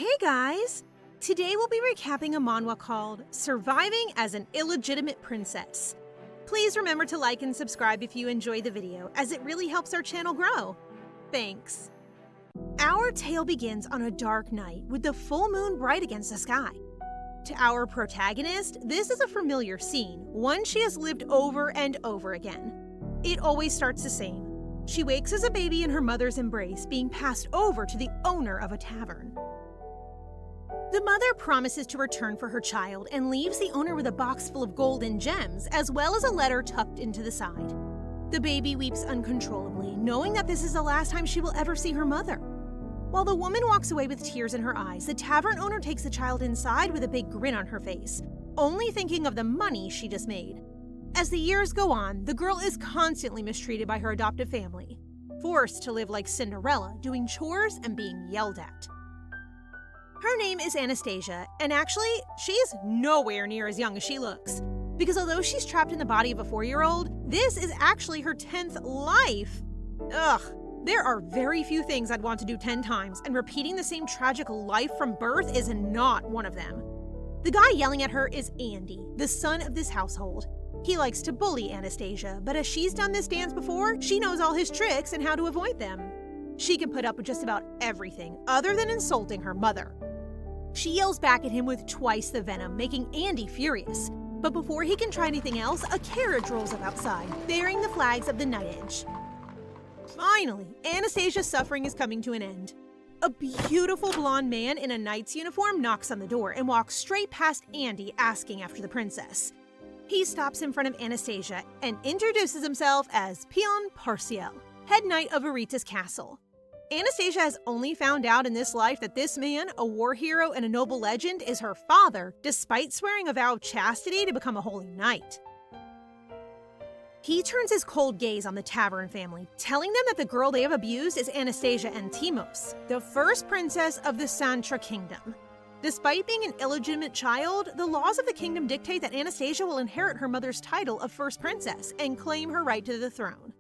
Hey guys! Today we'll be recapping a manhwa called Surviving as an Illegitimate Princess. Please remember to like and subscribe if you enjoy the video, as it really helps our channel grow. Thanks. Our tale begins on a dark night with the full moon bright against the sky. To our protagonist, this is a familiar scene, one she has lived over and over again. It always starts the same. She wakes as a baby in her mother's embrace, being passed over to the owner of a tavern. The mother promises to return for her child and leaves the owner with a box full of gold and gems, as well as a letter tucked into the side. The baby weeps uncontrollably, knowing that this is the last time she will ever see her mother. While the woman walks away with tears in her eyes, the tavern owner takes the child inside with a big grin on her face, only thinking of the money she just made. As the years go on, the girl is constantly mistreated by her adoptive family, forced to live like Cinderella, doing chores and being yelled at. Her name is Anastasia, and actually, she's nowhere near as young as she looks. Because although she's trapped in the body of a 4-year-old, this is actually her 10th life. Ugh, there are very few things I'd want to do 10 times, and repeating the same tragic life from birth is not one of them. The guy yelling at her is Andy, the son of this household. He likes to bully Anastasia, but as she's done this dance before, she knows all his tricks and how to avoid them. She can put up with just about everything other than insulting her mother. She yells back at him with twice the venom, making Andy furious. But before he can try anything else, a carriage rolls up outside, bearing the flags of the Night Edge. Finally, Anastasia's suffering is coming to an end. A beautiful blonde man in a knight's uniform knocks on the door and walks straight past Andy, asking after the princess. He stops in front of Anastasia and introduces himself as Paeon Parschel, head knight of Arita's castle. Anastasia has only found out in this life that this man, a war hero and a noble legend, is her father, despite swearing a vow of chastity to become a holy knight. He turns his cold gaze on the tavern family, telling them that the girl they have abused is Anastasia Entimos, the first princess of the Santra kingdom. Despite being an illegitimate child, the laws of the kingdom dictate that Anastasia will inherit her mother's title of first princess and claim her right to the throne.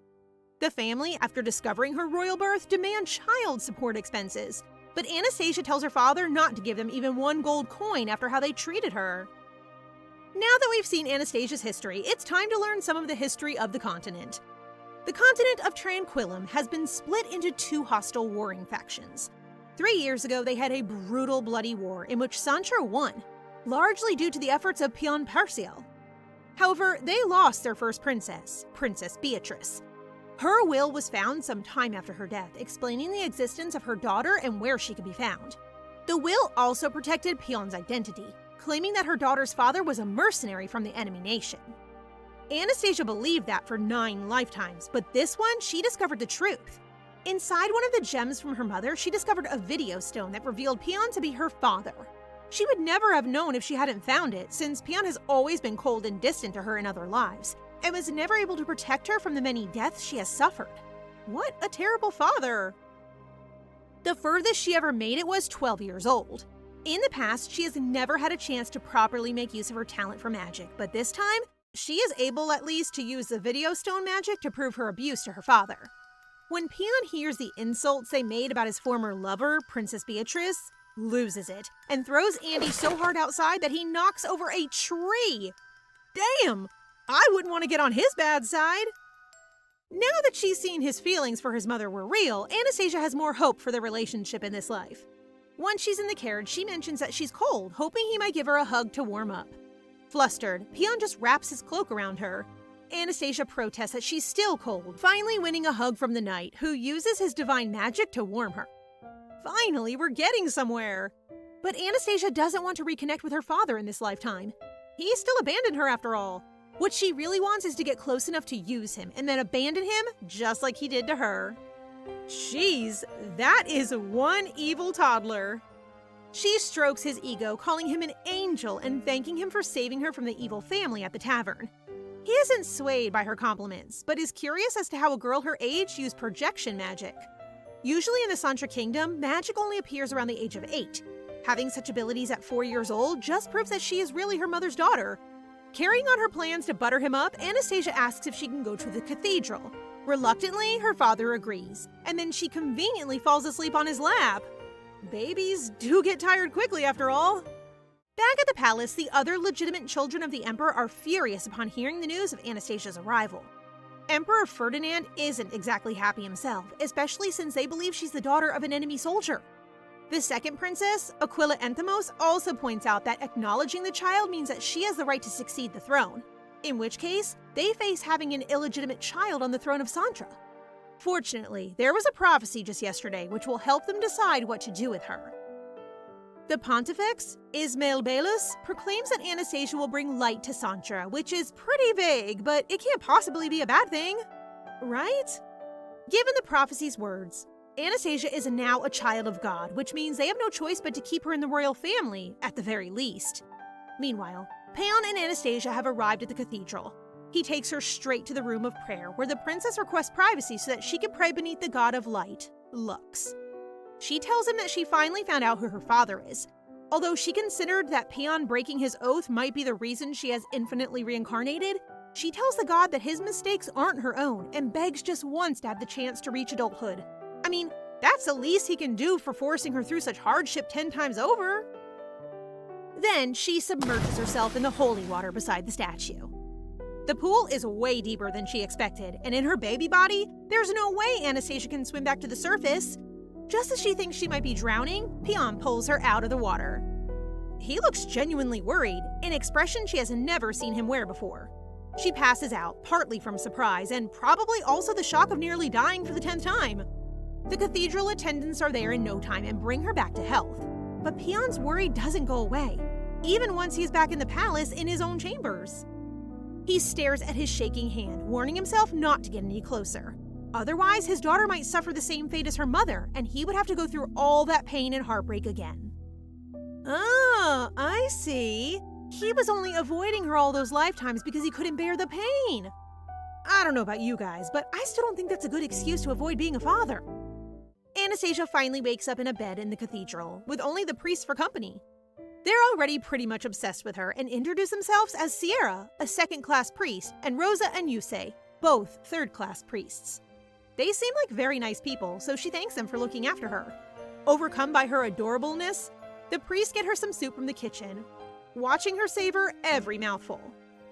The family, after discovering her royal birth, demand child support expenses, but Anastasia tells her father not to give them even one gold coin after how they treated her. Now that we've seen Anastasia's history, it's time to learn some of the history of the continent. The continent of Tranquillum has been split into two hostile warring factions. 3 years ago, they had a brutal, bloody war in which Santra won, largely due to the efforts of Paeon Parschel. However, they lost their first princess, Princess Beatrice. Her will was found some time after her death, explaining the existence of her daughter and where she could be found. The will also protected Paeon's identity, claiming that her daughter's father was a mercenary from the enemy nation. Anastasia believed that for 9 lifetimes, but this one, she discovered the truth. Inside one of the gems from her mother, she discovered a video stone that revealed Paeon to be her father. She would never have known if she hadn't found it, since Paeon has always been cold and distant to her in other lives, and was never able to protect her from the many deaths she has suffered. What a terrible father! The furthest she ever made it was 12 years old. In the past, she has never had a chance to properly make use of her talent for magic, but this time, she is able at least to use the video stone magic to prove her abuse to her father. When Paeon hears the insults they made about his former lover, Princess Beatrice, loses it, and throws Andy so hard outside that he knocks over a tree. Damn! I wouldn't want to get on his bad side. Now that she's seen his feelings for his mother were real, Anastasia has more hope for their relationship in this life. Once she's in the carriage, she mentions that she's cold, hoping he might give her a hug to warm up. Flustered, Paeon just wraps his cloak around her. Anastasia protests that she's still cold, finally winning a hug from the knight, who uses his divine magic to warm her. Finally, we're getting somewhere! But Anastasia doesn't want to reconnect with her father in this lifetime. He still abandoned her after all. What she really wants is to get close enough to use him and then abandon him just like he did to her. Jeez, that is one evil toddler. She strokes his ego, calling him an angel and thanking him for saving her from the evil family at the tavern. He isn't swayed by her compliments, but is curious as to how a girl her age used projection magic. Usually in the Santra Kingdom, magic only appears around the age of 8. Having such abilities at 4 years old just proves that she is really her mother's daughter. Carrying on her plans to butter him up, Anastasia asks if she can go to the cathedral. Reluctantly, her father agrees, and then she conveniently falls asleep on his lap. Babies do get tired quickly after all. Back at the palace, the other legitimate children of the emperor are furious upon hearing the news of Anastasia's arrival. Emperor Ferdinand isn't exactly happy himself, especially since they believe she's the daughter of an enemy soldier. The second princess, Aquila Entimos, also points out that acknowledging the child means that she has the right to succeed the throne, in which case, they face having an illegitimate child on the throne of Santra. Fortunately, there was a prophecy just yesterday which will help them decide what to do with her. The Pontifex, Ismail Belus, proclaims that Anastasia will bring light to Santra, which is pretty vague, but it can't possibly be a bad thing, right? Given the prophecy's words, Anastasia is now a child of God, which means they have no choice but to keep her in the royal family, at the very least. Meanwhile, Paeon and Anastasia have arrived at the cathedral. He takes her straight to the room of prayer, where the princess requests privacy so that she can pray beneath the god of light, Lux. She tells him that she finally found out who her father is. Although she considered that Paeon breaking his oath might be the reason she has infinitely reincarnated, she tells the god that his mistakes aren't her own and begs just once to have the chance to reach adulthood. I mean, that's the least he can do for forcing her through such hardship 10 times over. Then she submerges herself in the holy water beside the statue. The pool is way deeper than she expected, and in her baby body, there's no way Anastasia can swim back to the surface. Just as she thinks she might be drowning, Paeon pulls her out of the water. He looks genuinely worried, an expression she has never seen him wear before. She passes out, partly from surprise, and probably also the shock of nearly dying for the 10th time. The cathedral attendants are there in no time and bring her back to health. But Paeon's worry doesn't go away, even once he's back in the palace in his own chambers. He stares at his shaking hand, warning himself not to get any closer. Otherwise, his daughter might suffer the same fate as her mother, and he would have to go through all that pain and heartbreak again. Oh, I see. He was only avoiding her all those lifetimes because he couldn't bear the pain. I don't know about you guys, but I still don't think that's a good excuse to avoid being a father. Anastasia finally wakes up in a bed in the cathedral, with only the priest for company. They're already pretty much obsessed with her and introduce themselves as Sierra, a second-class priest, and Rosa and Yusei, both third-class priests. They seem like very nice people, so she thanks them for looking after her. Overcome by her adorableness, the priests get her some soup from the kitchen, watching her savor every mouthful.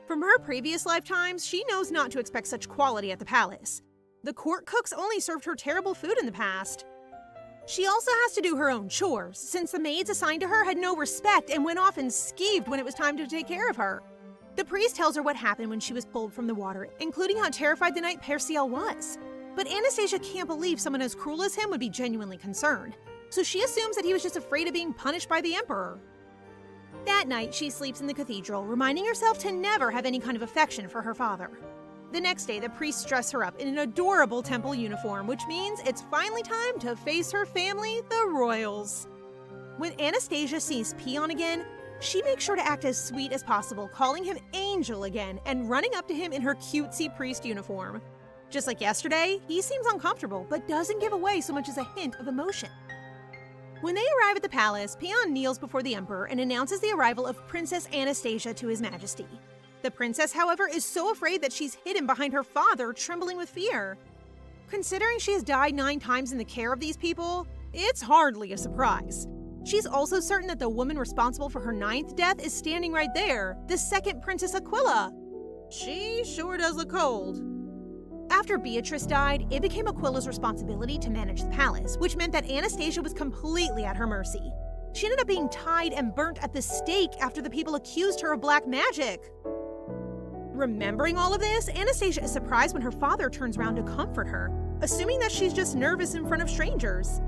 From her previous lifetimes, she knows not to expect such quality at the palace. The court cooks only served her terrible food in the past. She also has to do her own chores, since the maids assigned to her had no respect and went off and skeeved when it was time to take care of her. The priest tells her what happened when she was pulled from the water, including how terrified the night Parschel was. But Anastasia can't believe someone as cruel as him would be genuinely concerned, so she assumes that he was just afraid of being punished by the emperor. That night, she sleeps in the cathedral, reminding herself to never have any kind of affection for her father. The next day, the priests dress her up in an adorable temple uniform, which means it's finally time to face her family, the royals. When Anastasia sees Paeon again, she makes sure to act as sweet as possible, calling him Angel again and running up to him in her cutesy priest uniform. Just like yesterday, he seems uncomfortable, but doesn't give away so much as a hint of emotion. When they arrive at the palace, Paeon kneels before the emperor and announces the arrival of Princess Anastasia to his majesty. The princess, however, is so afraid that she's hidden behind her father, trembling with fear. Considering she has died 9 times in the care of these people, it's hardly a surprise. She's also certain that the woman responsible for her 9th death is standing right there, the second Princess Aquila. She sure does look cold. After Beatrice died, it became Aquila's responsibility to manage the palace, which meant that Anastasia was completely at her mercy. She ended up being tied and burnt at the stake after the people accused her of black magic. Remembering all of this, Anastasia is surprised when her father turns around to comfort her, assuming that she's just nervous in front of strangers.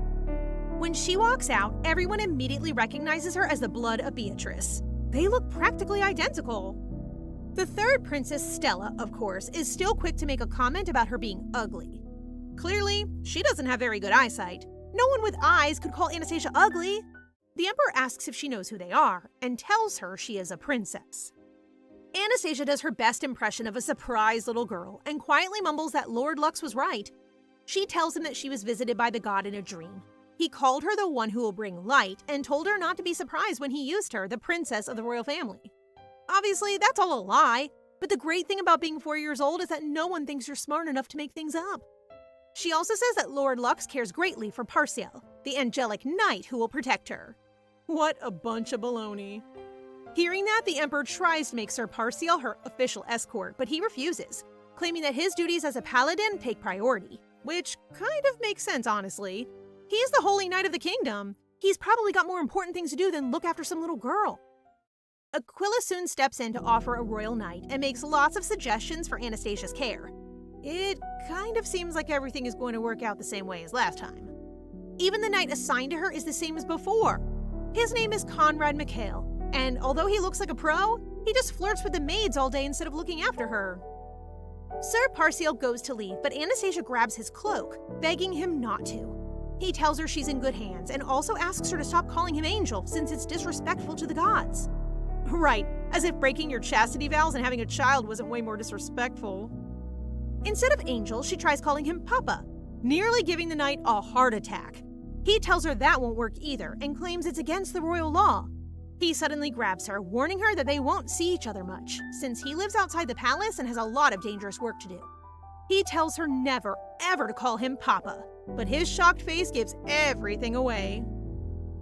When she walks out, everyone immediately recognizes her as the blood of Beatrice. They look practically identical. The third princess, Stella, of course, is still quick to make a comment about her being ugly. Clearly, she doesn't have very good eyesight. No one with eyes could call Anastasia ugly. The emperor asks if she knows who they are, and tells her she is a princess. Anastasia does her best impression of a surprised little girl and quietly mumbles that Lord Lux was right. She tells him that she was visited by the god in a dream. He called her the one who will bring light and told her not to be surprised when he used her, the princess of the royal family. Obviously, that's all a lie, but the great thing about being 4 years old is that no one thinks you're smart enough to make things up. She also says that Lord Lux cares greatly for Parschel, the angelic knight who will protect her. What a bunch of baloney. Hearing that, the Emperor tries to make Sir Parschel her official escort, but he refuses, claiming that his duties as a paladin take priority, which kind of makes sense, honestly. He's the Holy Knight of the Kingdom. He's probably got more important things to do than look after some little girl. Aquila soon steps in to offer a royal knight and makes lots of suggestions for Anastasia's care. It kind of seems like everything is going to work out the same way as last time. Even the knight assigned to her is the same as before. His name is Conrad Mikhail, and although he looks like a pro, he just flirts with the maids all day instead of looking after her. Sir Parschel goes to leave, but Anastasia grabs his cloak, begging him not to. He tells her she's in good hands and also asks her to stop calling him Angel since it's disrespectful to the gods. Right, as if breaking your chastity vows and having a child wasn't way more disrespectful. Instead of Angel, she tries calling him Papa, nearly giving the knight a heart attack. He tells her that won't work either and claims it's against the royal law. He suddenly grabs her, warning her that they won't see each other much, since he lives outside the palace and has a lot of dangerous work to do. He tells her never, ever to call him Papa, but his shocked face gives everything away.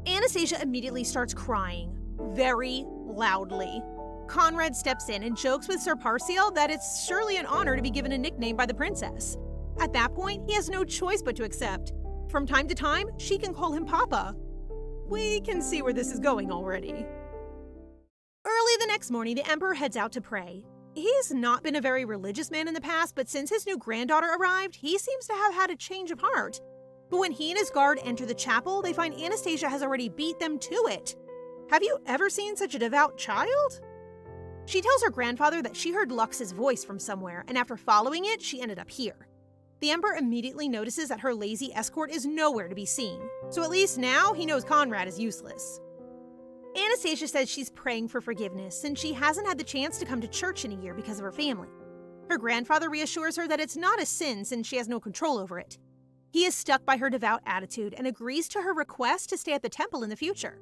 Anastasia immediately starts crying, very loudly. Conrad steps in and jokes with Sir Parschel that it's surely an honor to be given a nickname by the princess. At that point, he has no choice but to accept. From time to time, she can call him Papa. We can see where this is going already. Early the next morning, the Emperor heads out to pray. He's not been a very religious man in the past, but since his new granddaughter arrived, he seems to have had a change of heart. But when he and his guard enter the chapel, they find Anastasia has already beat them to it. Have you ever seen such a devout child? She tells her grandfather that she heard Lux's voice from somewhere, and after following it, she ended up here. The Emperor immediately notices that her lazy escort is nowhere to be seen, so at least now he knows Conrad is useless. Anastasia says she's praying for forgiveness since she hasn't had the chance to come to church in a year because of her family. Her grandfather reassures her that it's not a sin since she has no control over it. He is stuck by her devout attitude and agrees to her request to stay at the temple in the future.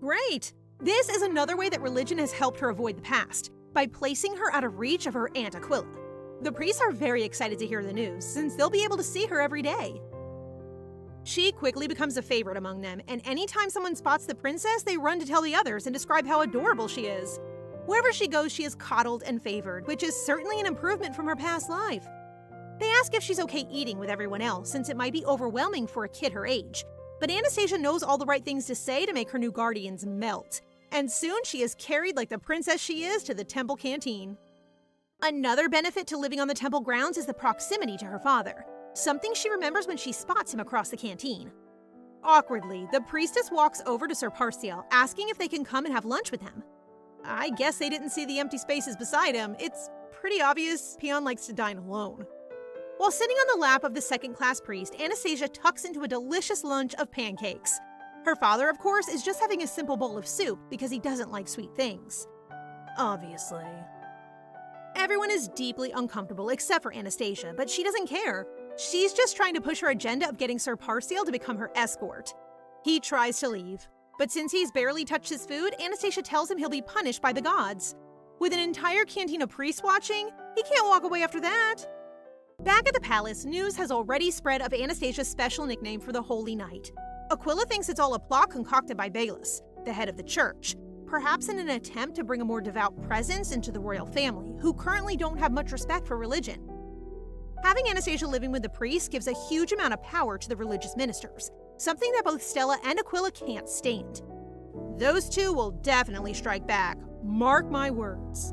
Great! This is another way that religion has helped her avoid the past, by placing her out of reach of her Aunt Aquila. The priests are very excited to hear the news, since they'll be able to see her every day. She quickly becomes a favorite among them, and anytime someone spots the princess, they run to tell the others and describe how adorable she is. Wherever she goes, she is coddled and favored, which is certainly an improvement from her past life. They ask if she's okay eating with everyone else, since it might be overwhelming for a kid her age. But Anastasia knows all the right things to say to make her new guardians melt, and soon she is carried like the princess she is to the temple canteen. Another benefit to living on the temple grounds is the proximity to her father, something she remembers when she spots him across the canteen. Awkwardly, the priestess walks over to Sir Parschel, asking if they can come and have lunch with him. I guess they didn't see the empty spaces beside him. It's pretty obvious Paeon likes to dine alone. While sitting on the lap of the second-class priest, Anastasia tucks into a delicious lunch of pancakes. Her father, of course, is just having a simple bowl of soup because he doesn't like sweet things. Obviously. Everyone is deeply uncomfortable except for Anastasia, but she doesn't care. She's just trying to push her agenda of getting Sir Parschel to become her escort. He tries to leave, but since he's barely touched his food, Anastasia tells him he'll be punished by the gods. With an entire canteen of priests watching, he can't walk away after that. Back at the palace, news has already spread of Anastasia's special nickname for the Holy Knight. Aquila thinks it's all a plot concocted by Baelus, the head of the church, perhaps in an attempt to bring a more devout presence into the royal family, who currently don't have much respect for religion. Having Anastasia living with the priests gives a huge amount of power to the religious ministers, something that both Stella and Aquila can't stand. Those two will definitely strike back, mark my words.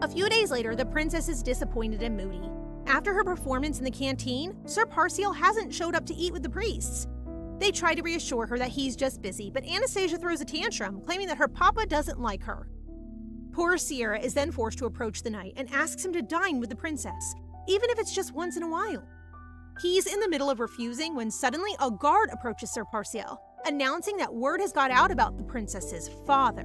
A few days later, the princess is disappointed and moody. After her performance in the canteen, Sir Parschel hasn't showed up to eat with the priests. They try to reassure her that he's just busy, but Anastasia throws a tantrum, claiming that her papa doesn't like her. Poor Sierra is then forced to approach the knight and asks him to dine with the princess, even if it's just once in a while. He's in the middle of refusing when suddenly a guard approaches Sir Parschel, announcing that word has got out about the princess's father.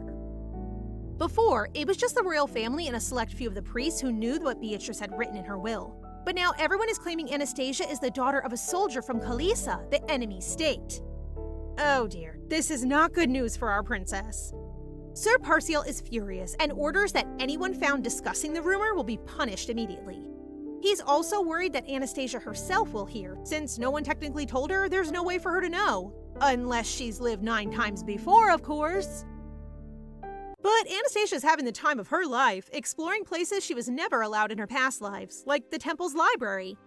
Before, it was just the royal family and a select few of the priests who knew what Beatrice had written in her will. But now everyone is claiming Anastasia is the daughter of a soldier from Kalisa, the enemy state. Oh dear, this is not good news for our princess. Sir Parschel is furious and orders that anyone found discussing the rumor will be punished immediately. He's also worried that Anastasia herself will hear, since no one technically told her there's no way for her to know. Unless she's lived 9 times before, of course. But Anastasia's having the time of her life, exploring places she was never allowed in her past lives, like the temple's library.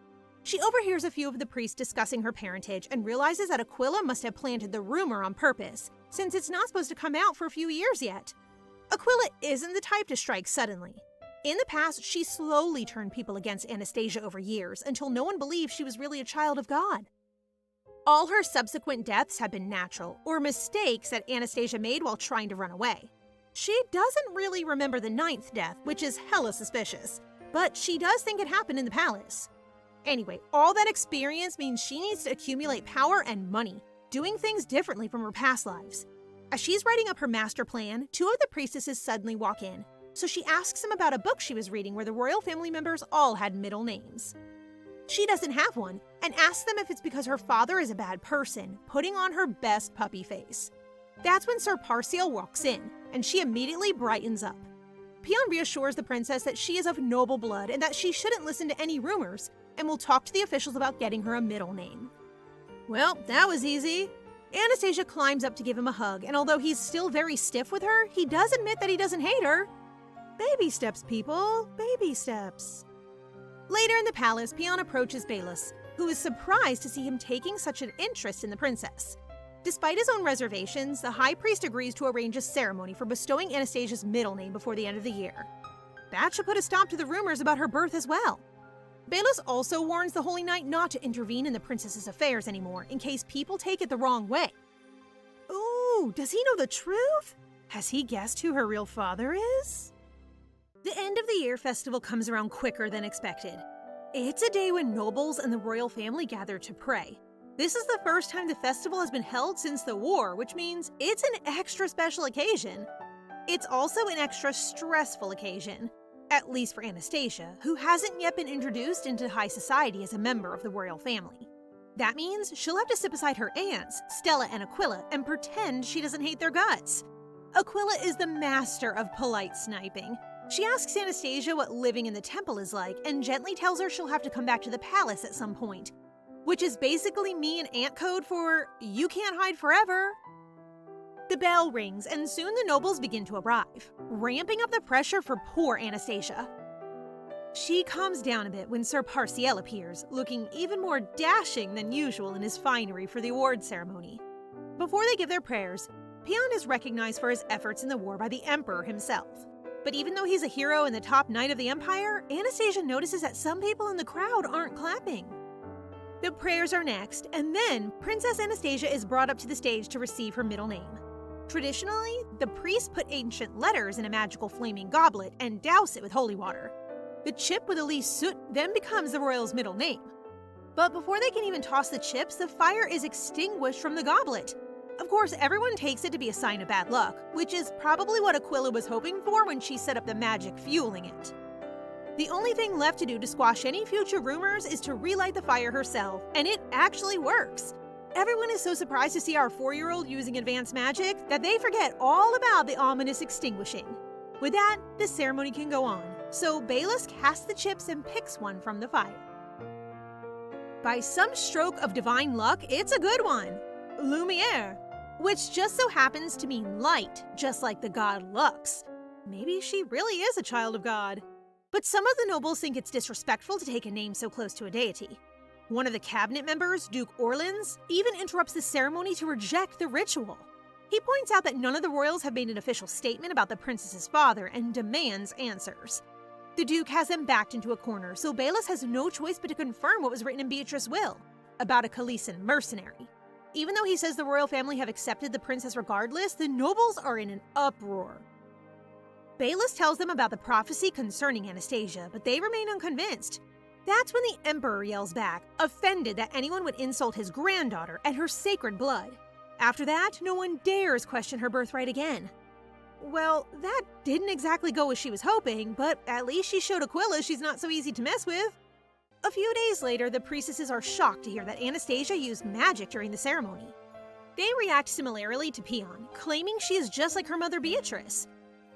She overhears a few of the priests discussing her parentage and realizes that Aquila must have planted the rumor on purpose, since it's not supposed to come out for a few years yet. Aquila isn't the type to strike suddenly. In the past, she slowly turned people against Anastasia over years until no one believed she was really a child of God. All her subsequent deaths have been natural, or mistakes that Anastasia made while trying to run away. She doesn't really remember the 9th death, which is hella suspicious, but she does think it happened in the palace. Anyway, all that experience means she needs to accumulate power and money, doing things differently from her past lives. As she's writing up her master plan, 2 of the priestesses suddenly walk in, so she asks them about a book she was reading where the royal family members all had middle names. She doesn't have one, and asks them if it's because her father is a bad person, putting on her best puppy face. That's when Sir Parschel walks in, and she immediately brightens up. Paeon reassures the princess that she is of noble blood and that she shouldn't listen to any rumors, and will talk to the officials about getting her a middle name. Well, that was easy. Anastasia climbs up to give him a hug, and although he's still very stiff with her, he does admit that he doesn't hate her. Baby steps, people. Baby steps. Later in the palace, Paeon approaches Baelus, who is surprised to see him taking such an interest in the princess. Despite his own reservations, the high priest agrees to arrange a ceremony for bestowing Anastasia's middle name before the end of the year. That should put a stop to the rumors about her birth as well. Baelus also warns the Holy Knight not to intervene in the princess's affairs anymore in case people take it the wrong way. Ooh, does he know the truth? Has he guessed who her real father is? The end of the year festival comes around quicker than expected. It's a day when nobles and the royal family gather to pray. This is the first time the festival has been held since the war, which means it's an extra special occasion. It's also an extra stressful occasion. At least for Anastasia, who hasn't yet been introduced into high society as a member of the royal family. That means she'll have to sit beside her aunts, Stella and Aquila, and pretend she doesn't hate their guts. Aquila is the master of polite sniping. She asks Anastasia what living in the temple is like, and gently tells her she'll have to come back to the palace at some point, which is basically me and aunt code for, you can't hide forever. The bell rings, and soon the nobles begin to arrive, ramping up the pressure for poor Anastasia. She calms down a bit when Sir Parschel appears, looking even more dashing than usual in his finery for the award ceremony. Before they give their prayers, Paeon is recognized for his efforts in the war by the Emperor himself. But even though he's a hero and the top knight of the Empire, Anastasia notices that some people in the crowd aren't clapping. The prayers are next, and then Princess Anastasia is brought up to the stage to receive her middle name. Traditionally, the priests put ancient letters in a magical flaming goblet and douse it with holy water. The chip with the least soot then becomes the royal's middle name. But before they can even toss the chips, the fire is extinguished from the goblet. Of course, everyone takes it to be a sign of bad luck, which is probably what Aquila was hoping for when she set up the magic fueling it. The only thing left to do to squash any future rumors is to relight the fire herself, and it actually works. Everyone is so surprised to see our 4-year-old using advanced magic that they forget all about the ominous extinguishing. With that, the ceremony can go on, so Baelus casts the chips and picks one from the fire. By some stroke of divine luck, it's a good one. Lumiere, which just so happens to mean light, just like the god Lux. Maybe she really is a child of God. But some of the nobles think it's disrespectful to take a name so close to a deity. One of the cabinet members, Duke Orleans, even interrupts the ceremony to reject the ritual. He points out that none of the royals have made an official statement about the princess's father and demands answers. The Duke has them backed into a corner, so Baelus has no choice but to confirm what was written in Beatrice's will, about a Khaleesian mercenary. Even though he says the royal family have accepted the princess regardless, the nobles are in an uproar. Baelus tells them about the prophecy concerning Anastasia, but they remain unconvinced. That's when the Emperor yells back, offended that anyone would insult his granddaughter and her sacred blood. After that, no one dares question her birthright again. Well, that didn't exactly go as she was hoping, but at least she showed Aquila she's not so easy to mess with. A few days later, the priestesses are shocked to hear that Anastasia used magic during the ceremony. They react similarly to Paeon, claiming she is just like her mother Beatrice.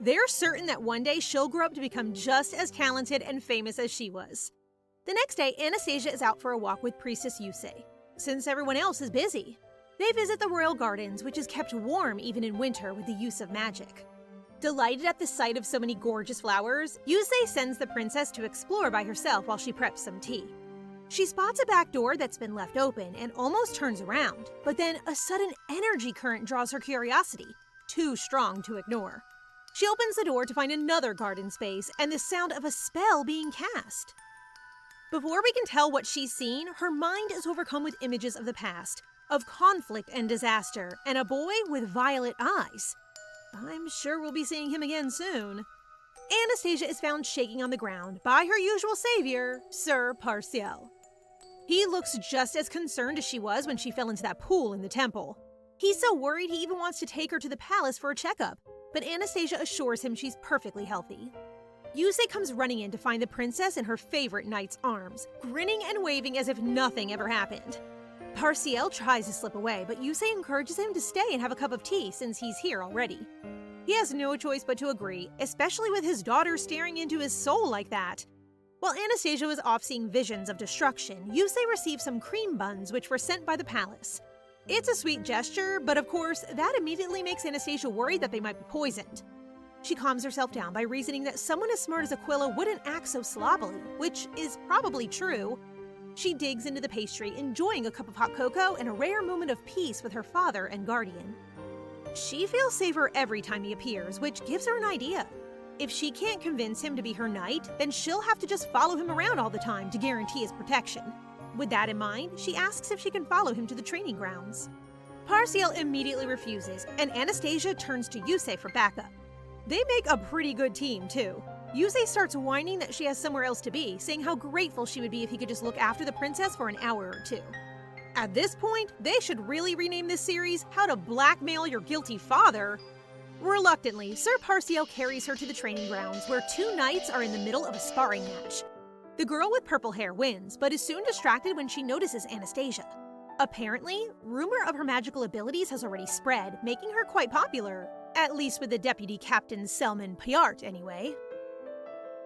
They're certain that one day she'll grow up to become just as talented and famous as she was. The next day, Anastasia is out for a walk with Priestess Yusei, since everyone else is busy. They visit the royal gardens, which is kept warm even in winter with the use of magic. Delighted at the sight of so many gorgeous flowers, Yusei sends the princess to explore by herself while she preps some tea. She spots a back door that's been left open and almost turns around, but then a sudden energy current draws her curiosity, too strong to ignore. She opens the door to find another garden space and the sound of a spell being cast. Before we can tell what she's seen, her mind is overcome with images of the past, of conflict and disaster, and a boy with violet eyes. I'm sure we'll be seeing him again soon. Anastasia is found shaking on the ground by her usual savior, Sir Parschel. He looks just as concerned as she was when she fell into that pool in the temple. He's so worried he even wants to take her to the palace for a checkup, but Anastasia assures him she's perfectly healthy. Yusei comes running in to find the princess in her favorite knight's arms, grinning and waving as if nothing ever happened. Parschel tries to slip away, but Yusei encourages him to stay and have a cup of tea since he's here already. He has no choice but to agree, especially with his daughter staring into his soul like that. While Anastasia was off seeing visions of destruction, Yusei received some cream buns which were sent by the palace. It's a sweet gesture, but of course, that immediately makes Anastasia worried that they might be poisoned. She calms herself down by reasoning that someone as smart as Aquila wouldn't act so sloppily, which is probably true. She digs into the pastry, enjoying a cup of hot cocoa and a rare moment of peace with her father and guardian. She feels safer every time he appears, which gives her an idea. If she can't convince him to be her knight, then she'll have to just follow him around all the time to guarantee his protection. With that in mind, she asks if she can follow him to the training grounds. Parschel immediately refuses, and Anastasia turns to Yusei for backup. They make a pretty good team, too. Yusei starts whining that she has somewhere else to be, saying how grateful she would be if he could just look after the princess for an hour or two. At this point, they should really rename this series How to Blackmail Your Guilty Father. Reluctantly, Sir Parschel carries her to the training grounds where two knights are in the middle of a sparring match. The girl with purple hair wins, but is soon distracted when she notices Anastasia. Apparently, rumor of her magical abilities has already spread, making her quite popular. At least with the deputy captain Selman Pyart, anyway.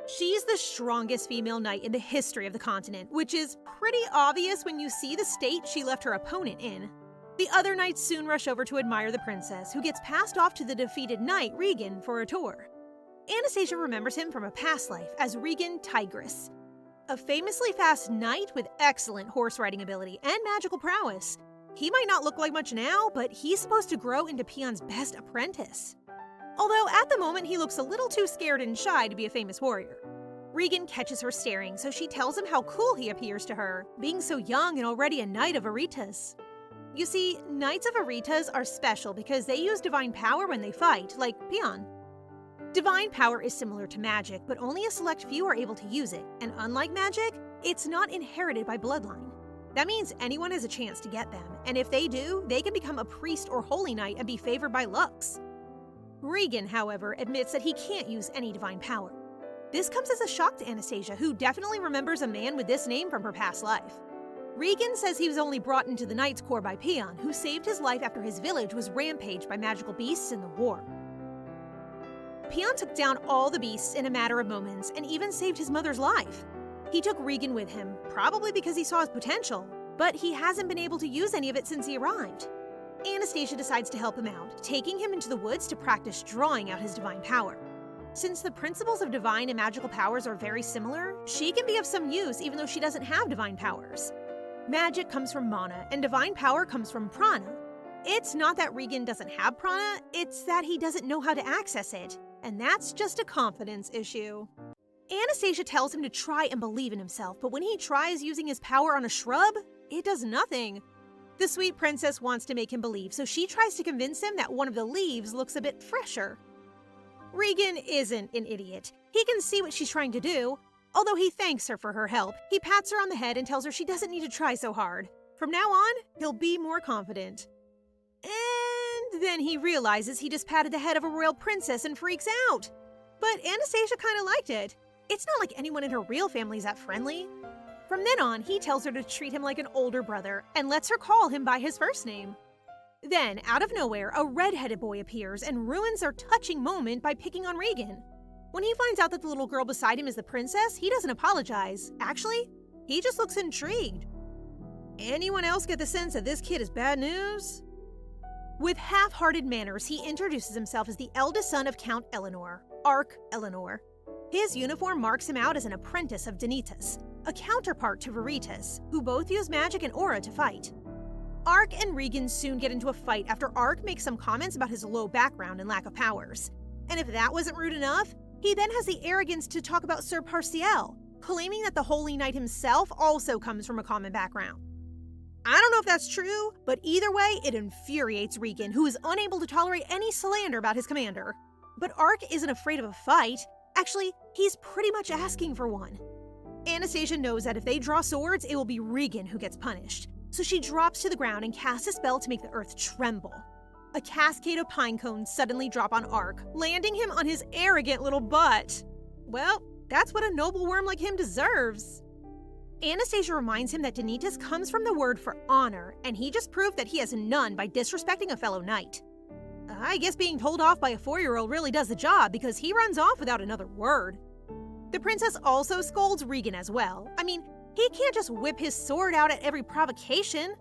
She's the strongest female knight in the history of the continent, which is pretty obvious when you see the state she left her opponent in. The other knights soon rush over to admire the princess, who gets passed off to the defeated knight, Rigen, for a tour. Anastasia remembers him from a past life as Rigen Tigress, a famously fast knight with excellent horse riding ability and magical prowess. He might not look like much now, but he's supposed to grow into Paeon's best apprentice. Although at the moment he looks a little too scared and shy to be a famous warrior. Rigen catches her staring, so she tells him how cool he appears to her, being so young and already a knight of Aritas. You see, knights of Aritas are special because they use divine power when they fight, like Paeon. Divine power is similar to magic, but only a select few are able to use it, and unlike magic, it's not inherited by bloodline. That means anyone has a chance to get them, and if they do, they can become a priest or holy knight and be favored by Lux. Rigen, however, admits that he can't use any divine power. This comes as a shock to Anastasia, who definitely remembers a man with this name from her past life. Rigen says he was only brought into the Knight's Corps by Paeon, who saved his life after his village was rampaged by magical beasts in the war. Paeon took down all the beasts in a matter of moments and even saved his mother's life. He took Rigen with him, probably because he saw his potential, but he hasn't been able to use any of it since he arrived. Anastasia decides to help him out, taking him into the woods to practice drawing out his divine power. Since the principles of divine and magical powers are very similar, she can be of some use even though she doesn't have divine powers. Magic comes from mana, and divine power comes from prana. It's not that Rigen doesn't have prana, it's that he doesn't know how to access it, and that's just a confidence issue. Anastasia tells him to try and believe in himself, but when he tries using his power on a shrub, it does nothing. The sweet princess wants to make him believe, so she tries to convince him that one of the leaves looks a bit fresher. Rigen isn't an idiot. He can see what she's trying to do. Although he thanks her for her help, he pats her on the head and tells her she doesn't need to try so hard. From now on, he'll be more confident. And then he realizes he just patted the head of a royal princess and freaks out. But Anastasia kind of liked it. It's not like anyone in her real family's that friendly. From then on, he tells her to treat him like an older brother and lets her call him by his first name. Then, out of nowhere, a red-headed boy appears and ruins their touching moment by picking on Rigen. When he finds out that the little girl beside him is the princess, he doesn't apologize. Actually, He just looks intrigued. Anyone else get the sense that this kid is bad news? With half-hearted manners, he introduces himself as the eldest son of Count Eleanor, Ark Eleanor. His uniform marks him out as an apprentice of Danitas, a counterpart to Veritas, who both use magic and aura to fight. Ark and Rigen soon get into a fight after Ark makes some comments about his low background and lack of powers. And if that wasn't rude enough, he then has the arrogance to talk about Sir Parschel, claiming that the Holy Knight himself also comes from a common background. I don't know if that's true, but either way, it infuriates Rigen, who is unable to tolerate any slander about his commander. But Ark isn't afraid of a fight. Actually, he's pretty much asking for one. Anastasia knows that if they draw swords, it will be Rigen who gets punished. So she drops to the ground and casts a spell to make the earth tremble. A cascade of pine cones suddenly drop on Ark, landing him on his arrogant little butt. Well, that's what a noble worm like him deserves. Anastasia reminds him that Danitas comes from the word for honor, and he just proved that he has none by disrespecting a fellow knight. I guess being told off by a 4-year-old really does the job, because he runs off without another word. The princess also scolds Rigen as well. I mean, he can't just whip his sword out at every provocation.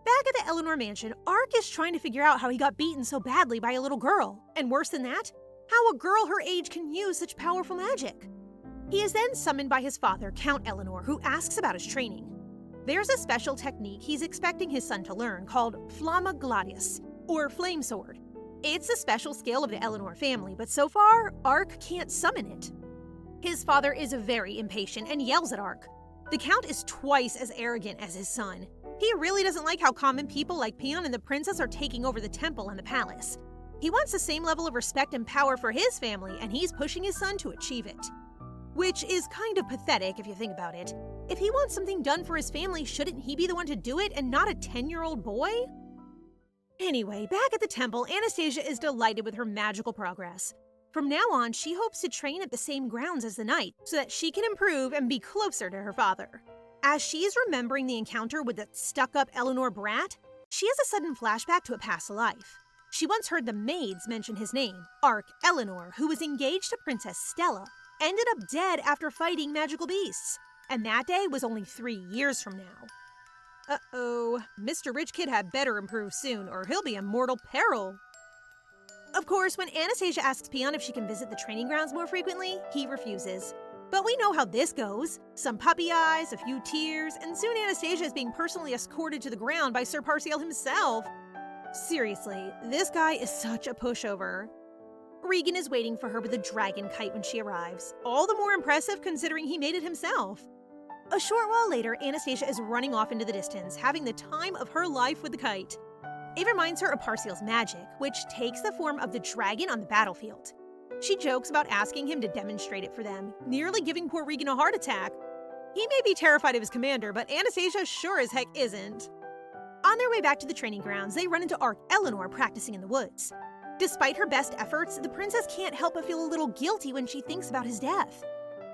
Back at the Eleanor mansion, Ark is trying to figure out how he got beaten so badly by a little girl, and worse than that, how a girl her age can use such powerful magic. He is then summoned by his father, Count Eleanor, who asks about his training. There's a special technique he's expecting his son to learn called Flamma Gladius, or Flame Sword. It's a special skill of the Eleanor family, but so far, Ark can't summon it. His father is very impatient and yells at Ark. The Count is twice as arrogant as his son. He really doesn't like how common people like Paeon and the princess are taking over the temple and the palace. He wants the same level of respect and power for his family, and he's pushing his son to achieve it. Which is kind of pathetic if you think about it. If he wants something done for his family, shouldn't he be the one to do it and not a 10-year-old boy? Anyway, back at the temple, Anastasia is delighted with her magical progress. From now on, she hopes to train at the same grounds as the knight so that she can improve and be closer to her father. As she's remembering the encounter with the stuck-up Eleanor brat, she has a sudden flashback to a past life. She once heard the maids mention his name, Ark Eleanor, who was engaged to Princess Stella, ended up dead after fighting magical beasts, and that day was only 3 years from now. Uh-oh, Mr. Rich Kid had better improve soon, or he'll be in mortal peril. Of course, when Anastasia asks Paeon if she can visit the training grounds more frequently, he refuses. But we know how this goes. Some puppy eyes, a few tears, and soon Anastasia is being personally escorted to the ground by Sir Parschel himself. Seriously, this guy is such a pushover. Rigen is waiting for her with a dragon kite when she arrives, all the more impressive considering he made it himself. A short while later, Anastasia is running off into the distance, having the time of her life with the kite. It reminds her of Parschel's magic, which takes the form of the dragon on the battlefield. She jokes about asking him to demonstrate it for them, nearly giving poor Rigen a heart attack. He may be terrified of his commander, but Anastasia sure as heck isn't. On their way back to the training grounds, they run into Ark Eleanor practicing in the woods. Despite her best efforts, the princess can't help but feel a little guilty when she thinks about his death.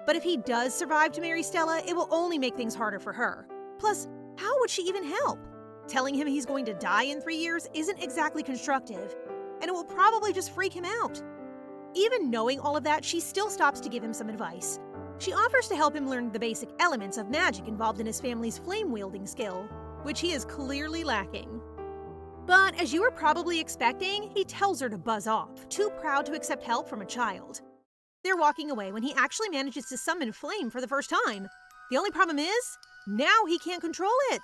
But if he does survive to marry Stella, it will only make things harder for her. Plus, how would she even help? Telling him he's going to die in 3 years isn't exactly constructive, and it will probably just freak him out. Even knowing all of that, she still stops to give him some advice. She offers to help him learn the basic elements of magic involved in his family's flame-wielding skill, which he is clearly lacking. But as you were probably expecting, he tells her to buzz off, too proud to accept help from a child. They're walking away when he actually manages to summon flame for the first time. The only problem is, now he can't control it.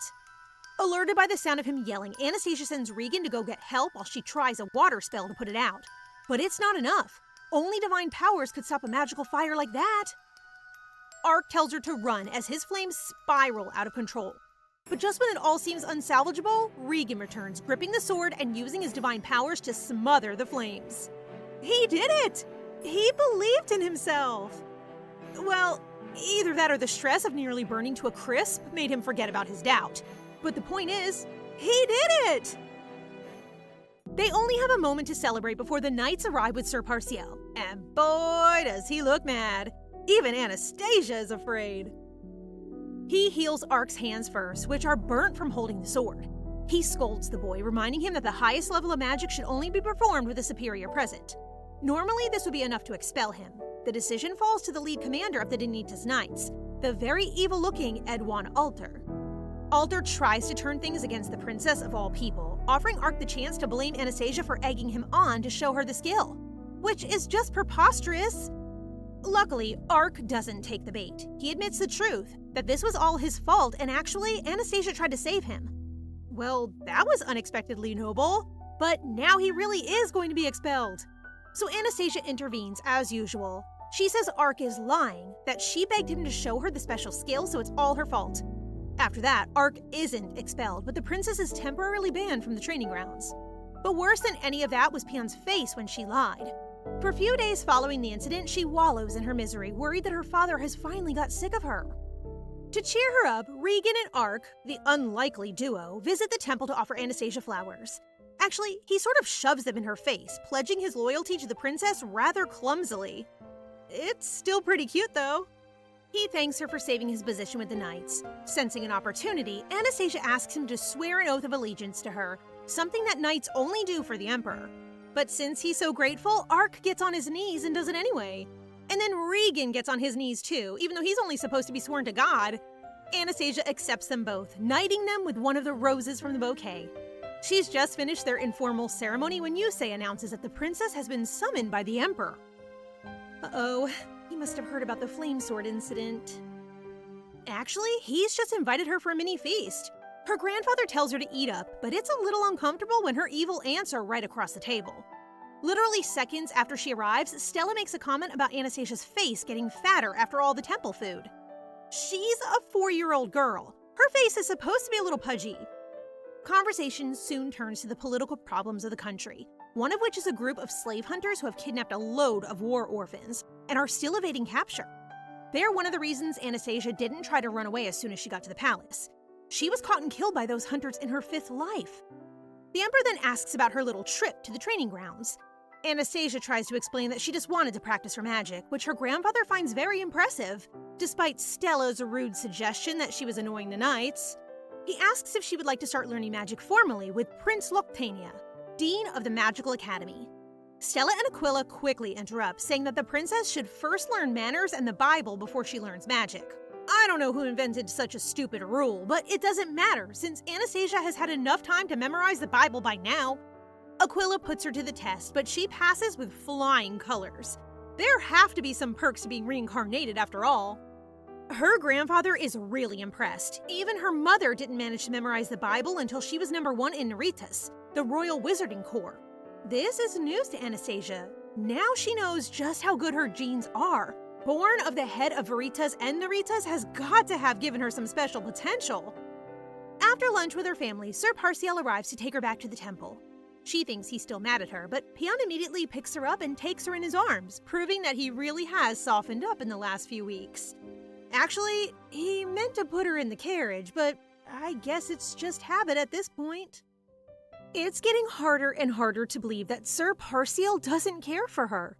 Alerted by the sound of him yelling, Anastasia sends Rigen to go get help while she tries a water spell to put it out. But it's not enough. Only divine powers could stop a magical fire like that. Ark tells her to run as his flames spiral out of control. But just when it all seems unsalvageable, Rigen returns, gripping the sword and using his divine powers to smother the flames. He did it! He believed in himself! Well, either that or the stress of nearly burning to a crisp made him forget about his doubt. But the point is, he did it! They only have a moment to celebrate before the knights arrive with Sir Parschel, and boy does he look mad. Even Anastasia is afraid. He heals Ark's hands first, which are burnt from holding the sword. He scolds the boy, reminding him that the highest level of magic should only be performed with a superior present. Normally, this would be enough to expel him. The decision falls to the lead commander of the Danitas Knights, the very evil-looking Paeon Alter. Alter tries to turn things against the princess of all people, offering Ark the chance to blame Anastasia for egging him on to show her the skill, which is just preposterous. Luckily, Ark doesn't take the bait. He admits the truth, that this was all his fault and actually Anastasia tried to save him. Well, that was unexpectedly noble, but now he really is going to be expelled. So Anastasia intervenes as usual. She says Ark is lying, that she begged him to show her the special skill, so it's all her fault. After that, Ark isn't expelled, but the princess is temporarily banned from the training grounds. But worse than any of that was Paeon's face when she lied. For a few days following the incident, she wallows in her misery, worried that her father has finally got sick of her. To cheer her up, Rigen and Ark, the unlikely duo, visit the temple to offer Anastasia flowers. Actually, he sort of shoves them in her face, pledging his loyalty to the princess rather clumsily. It's still pretty cute, though. He thanks her for saving his position with the knights. Sensing an opportunity, Anastasia asks him to swear an oath of allegiance to her, something that knights only do for the emperor. But since he's so grateful, Ark gets on his knees and does it anyway. And then Rigen gets on his knees too, even though he's only supposed to be sworn to God. Anastasia accepts them both, knighting them with one of the roses from the bouquet. She's just finished their informal ceremony when Yusei announces that the princess has been summoned by the emperor. Uh-oh, he must have heard about the flame sword incident. Actually, he's just invited her for a mini feast. Her grandfather tells her to eat up, but it's a little uncomfortable when her evil aunts are right across the table. Literally seconds after she arrives, Stella makes a comment about Anastasia's face getting fatter after all the temple food. She's a 4-year-old girl. Her face is supposed to be a little pudgy. Conversation soon turns to the political problems of the country, one of which is a group of slave hunters who have kidnapped a load of war orphans and are still evading capture. They're one of the reasons Anastasia didn't try to run away as soon as she got to the palace. She was caught and killed by those hunters in her 5th life. The emperor then asks about her little trip to the training grounds. Anastasia tries to explain that she just wanted to practice her magic, which her grandfather finds very impressive, despite Stella's rude suggestion that she was annoying the knights. He asks if she would like to start learning magic formally with Prince Loctania, Dean of the Magical Academy. Stella and Aquila quickly interrupt, saying that the princess should first learn manners and the Bible before she learns magic. I don't know who invented such a stupid rule, but it doesn't matter since Anastasia has had enough time to memorize the Bible by now. Aquila puts her to the test, but she passes with flying colors. There have to be some perks to being reincarnated after all. Her grandfather is really impressed. Even her mother didn't manage to memorize the Bible until she was number 1 in Neritas, the Royal Wizarding Corps. This is news to Anastasia. Now she knows just how good her genes are. Born of the head of Veritas and Neritas has got to have given her some special potential. After lunch with her family, Sir Parschel arrives to take her back to the temple. She thinks he's still mad at her, but Paeon immediately picks her up and takes her in his arms, proving that he really has softened up in the last few weeks. Actually, he meant to put her in the carriage, but I guess it's just habit at this point. It's getting harder and harder to believe that Sir Parschel doesn't care for her.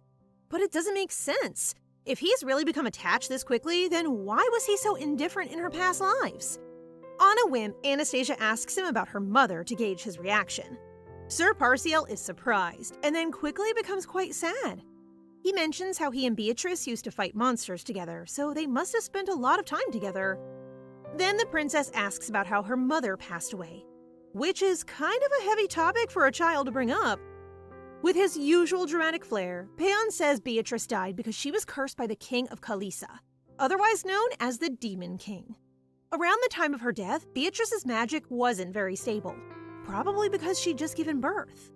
But it doesn't make sense. If he's really become attached this quickly, then why was he so indifferent in her past lives? On a whim, Anastasia asks him about her mother to gauge his reaction. Sir Parschel is surprised, and then quickly becomes quite sad. He mentions how he and Beatrice used to fight monsters together, so they must have spent a lot of time together. Then the princess asks about how her mother passed away, which is kind of a heavy topic for a child to bring up. With his usual dramatic flair, Paeon says Beatrice died because she was cursed by the king of Kalisa, otherwise known as the Demon King. Around the time of her death, Beatrice's magic wasn't very stable, probably because she'd just given birth.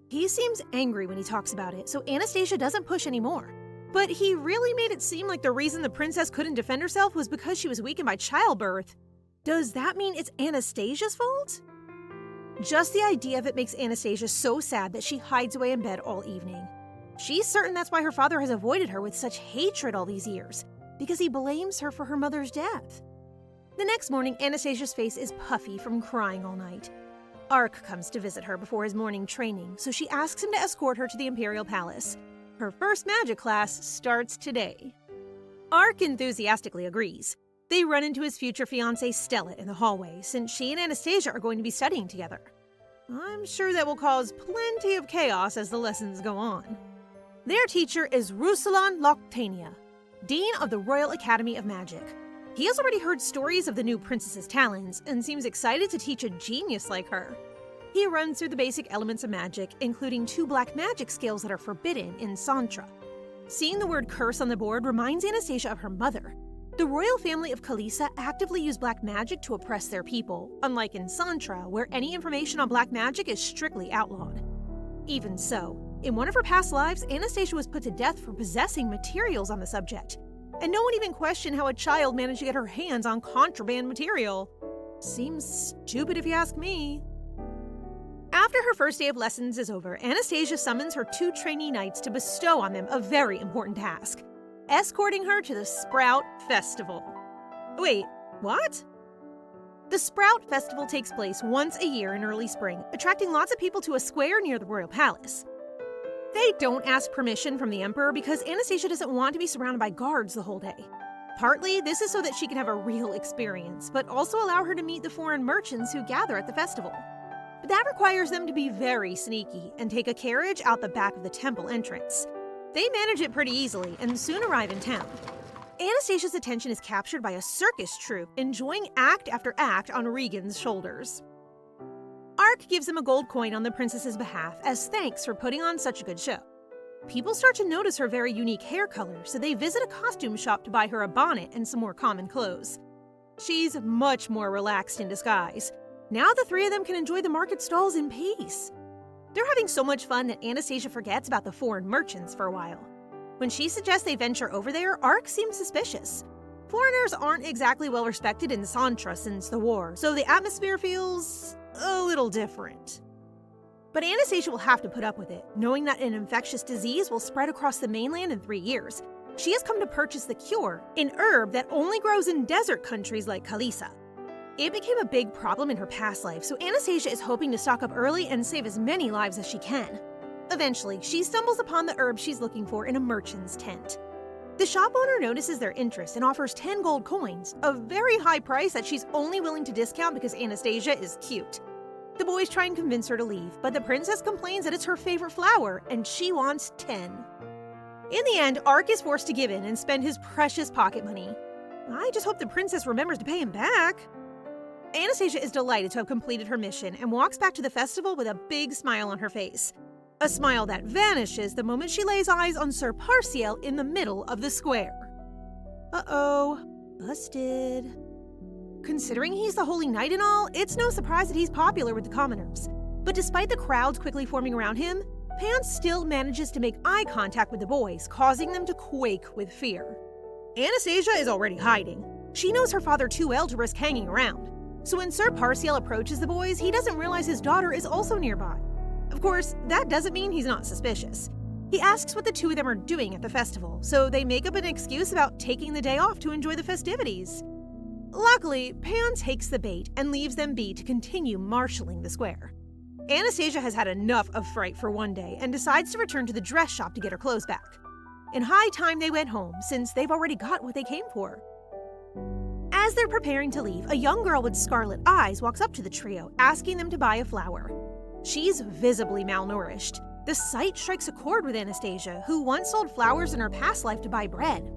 He seems angry when he talks about it, so Anastasia doesn't push anymore. But he really made it seem like the reason the princess couldn't defend herself was because she was weakened by childbirth. Does that mean it's Anastasia's fault? Just the idea of it makes Anastasia so sad that she hides away in bed all evening. She's certain that's why her father has avoided her with such hatred all these years, because he blames her for her mother's death. The next morning, Anastasia's face is puffy from crying all night. Ark comes to visit her before his morning training, so she asks him to escort her to the Imperial Palace. Her first magic class starts today. Ark enthusiastically agrees. They run into his future fiancée Stella in the hallway, since she and Anastasia are going to be studying together. I'm sure that will cause plenty of chaos as the lessons go on. Their teacher is Ruslan Loctania. Dean of the Royal Academy of Magic. He has already heard stories of the new princess's talents and seems excited to teach a genius like her. He runs through the basic elements of magic, including 2 black magic skills that are forbidden in Santra. Seeing the word curse on the board reminds Anastasia of her mother. The royal family of Kalisa actively use black magic to oppress their people, unlike in Santra, where any information on black magic is strictly outlawed. Even so, in one of her past lives, Anastasia was put to death for possessing materials on the subject, and no one even questioned how a child managed to get her hands on contraband material. Seems stupid if you ask me. After her first day of lessons is over, Anastasia summons her 2 trainee knights to bestow on them a very important task: escorting her to the Sprout Festival. Wait, what? The Sprout Festival takes place once a year in early spring, attracting lots of people to a square near the royal palace. They don't ask permission from the emperor because Anastasia doesn't want to be surrounded by guards the whole day. Partly, this is so that she can have a real experience, but also allow her to meet the foreign merchants who gather at the festival. But that requires them to be very sneaky and take a carriage out the back of the temple entrance. They manage it pretty easily and soon arrive in town. Anastasia's attention is captured by a circus troupe enjoying act after act on Rigen's shoulders. Ark gives him a gold coin on the princess's behalf as thanks for putting on such a good show. People start to notice her very unique hair color, so they visit a costume shop to buy her a bonnet and some more common clothes. She's much more relaxed in disguise. Now the 3 of them can enjoy the market stalls in peace. They're having so much fun that Anastasia forgets about the foreign merchants for a while. When she suggests they venture over there, Ark seems suspicious. Foreigners aren't exactly well respected in Santra since the war, so the atmosphere feels a little different. But Anastasia will have to put up with it, knowing that an infectious disease will spread across the mainland in 3 years. She has come to purchase the cure, an herb that only grows in desert countries like Kalisa. It became a big problem in her past life, so Anastasia is hoping to stock up early and save as many lives as she can. Eventually, she stumbles upon the herb she's looking for in a merchant's tent. The shop owner notices their interest and offers 10 gold coins, a very high price that she's only willing to discount because Anastasia is cute. The boys try and convince her to leave, but the princess complains that it's her favorite flower and she wants 10. In the end, Ark is forced to give in and spend his precious pocket money. I just hope the princess remembers to pay him back. Anastasia is delighted to have completed her mission and walks back to the festival with a big smile on her face. A smile that vanishes the moment she lays eyes on Sir Parschel in the middle of the square. Uh-oh, busted. Considering he's the Holy Knight and all, it's no surprise that he's popular with the commoners. But despite the crowds quickly forming around him, Paeon still manages to make eye contact with the boys, causing them to quake with fear. Anastasia is already hiding. She knows her father too well to risk hanging around. So when Sir Parschel approaches the boys, he doesn't realize his daughter is also nearby. Of course, that doesn't mean he's not suspicious. He asks what the 2 of them are doing at the festival, so they make up an excuse about taking the day off to enjoy the festivities. Luckily, Paeon takes the bait and leaves them be to continue marshalling the square. Anastasia has had enough of fright for one day and decides to return to the dress shop to get her clothes back. In high time they went home, since they've already got what they came for. As they're preparing to leave, a young girl with scarlet eyes walks up to the trio, asking them to buy a flower. She's visibly malnourished. The sight strikes a chord with Anastasia, who once sold flowers in her past life to buy bread.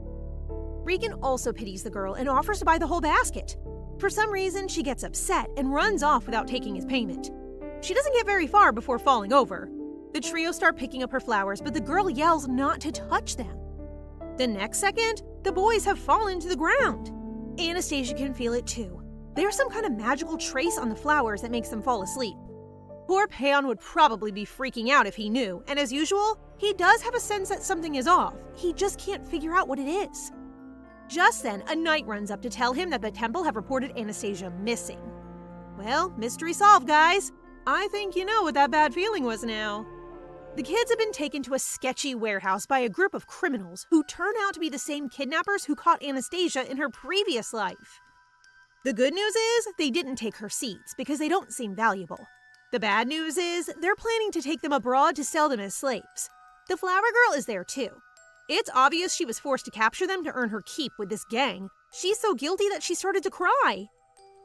Rigen also pities the girl and offers to buy the whole basket. For some reason, she gets upset and runs off without taking his payment. She doesn't get very far before falling over. The trio start picking up her flowers, but the girl yells not to touch them. The next second, the boys have fallen to the ground. Anastasia can feel it too. There's some kind of magical trace on the flowers that makes them fall asleep. Poor Paeon would probably be freaking out if he knew, and as usual, he does have a sense that something is off. He just can't figure out what it is. Just then, a knight runs up to tell him that the temple have reported Anastasia missing. Well, mystery solved, guys. I think you know what that bad feeling was now. The kids have been taken to a sketchy warehouse by a group of criminals who turn out to be the same kidnappers who caught Anastasia in her previous life. The good news is they didn't take her seeds because they don't seem valuable. The bad news is they're planning to take them abroad to sell them as slaves. The flower girl is there too. It's obvious she was forced to capture them to earn her keep with this gang. She's so guilty that she started to cry.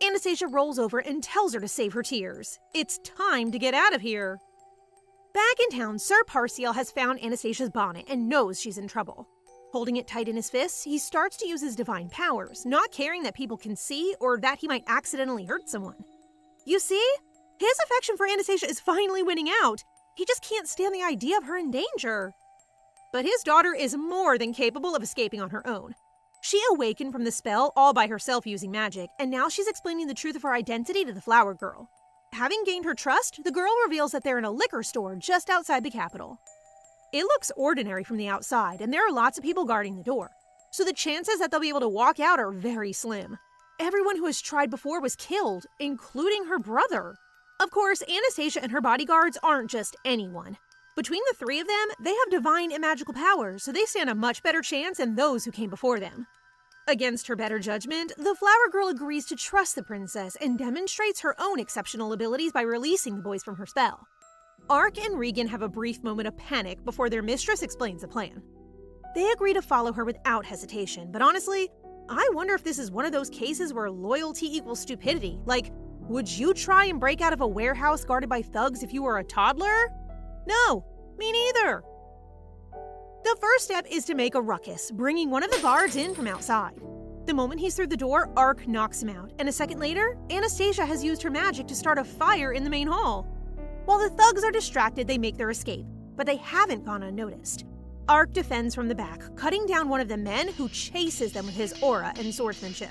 Anastasia rolls over and tells her to save her tears. It's time to get out of here. Back in town, Sir Parschel has found Anastasia's bonnet and knows she's in trouble. Holding it tight in his fists, he starts to use his divine powers, not caring that people can see or that he might accidentally hurt someone. You see? His affection for Anastasia is finally winning out. He just can't stand the idea of her in danger. But his daughter is more than capable of escaping on her own. She awakened from the spell all by herself using magic, and now she's explaining the truth of her identity to the flower girl. Having gained her trust, the girl reveals that they're in a liquor store just outside the capital. It looks ordinary from the outside, and there are lots of people guarding the door, so the chances that they'll be able to walk out are very slim. Everyone who has tried before was killed, including her brother. Of course, Anastasia and her bodyguards aren't just anyone. Between the three of them, they have divine and magical powers, so they stand a much better chance than those who came before them. Against her better judgment, the flower girl agrees to trust the princess and demonstrates her own exceptional abilities by releasing the boys from her spell. Ark and Rigen have a brief moment of panic before their mistress explains the plan. They agree to follow her without hesitation, but honestly, I wonder if this is one of those cases where loyalty equals stupidity. Like, would you try and break out of a warehouse guarded by thugs if you were a toddler? No, me neither. The first step is to make a ruckus, bringing one of the guards in from outside. The moment he's through the door, Ark knocks him out, and a second later, Anastasia has used her magic to start a fire in the main hall. While the thugs are distracted, they make their escape, but they haven't gone unnoticed. Ark defends from the back, cutting down one of the men who chases them with his aura and swordsmanship.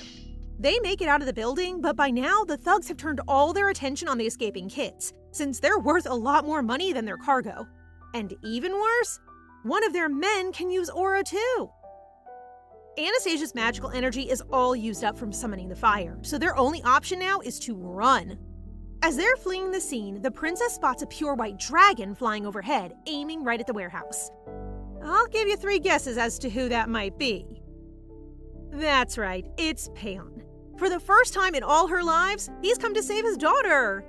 They make it out of the building, but by now, the thugs have turned all their attention on the escaping kids, since they're worth a lot more money than their cargo. And even worse, one of their men can use aura too. Anastasia's magical energy is all used up from summoning the fire, so their only option now is to run. As they're fleeing the scene, the princess spots a pure white dragon flying overhead, aiming right at the warehouse. I'll give you 3 guesses as to who that might be. That's right, it's Paeon. For the first time in all her lives, he's come to save his daughter.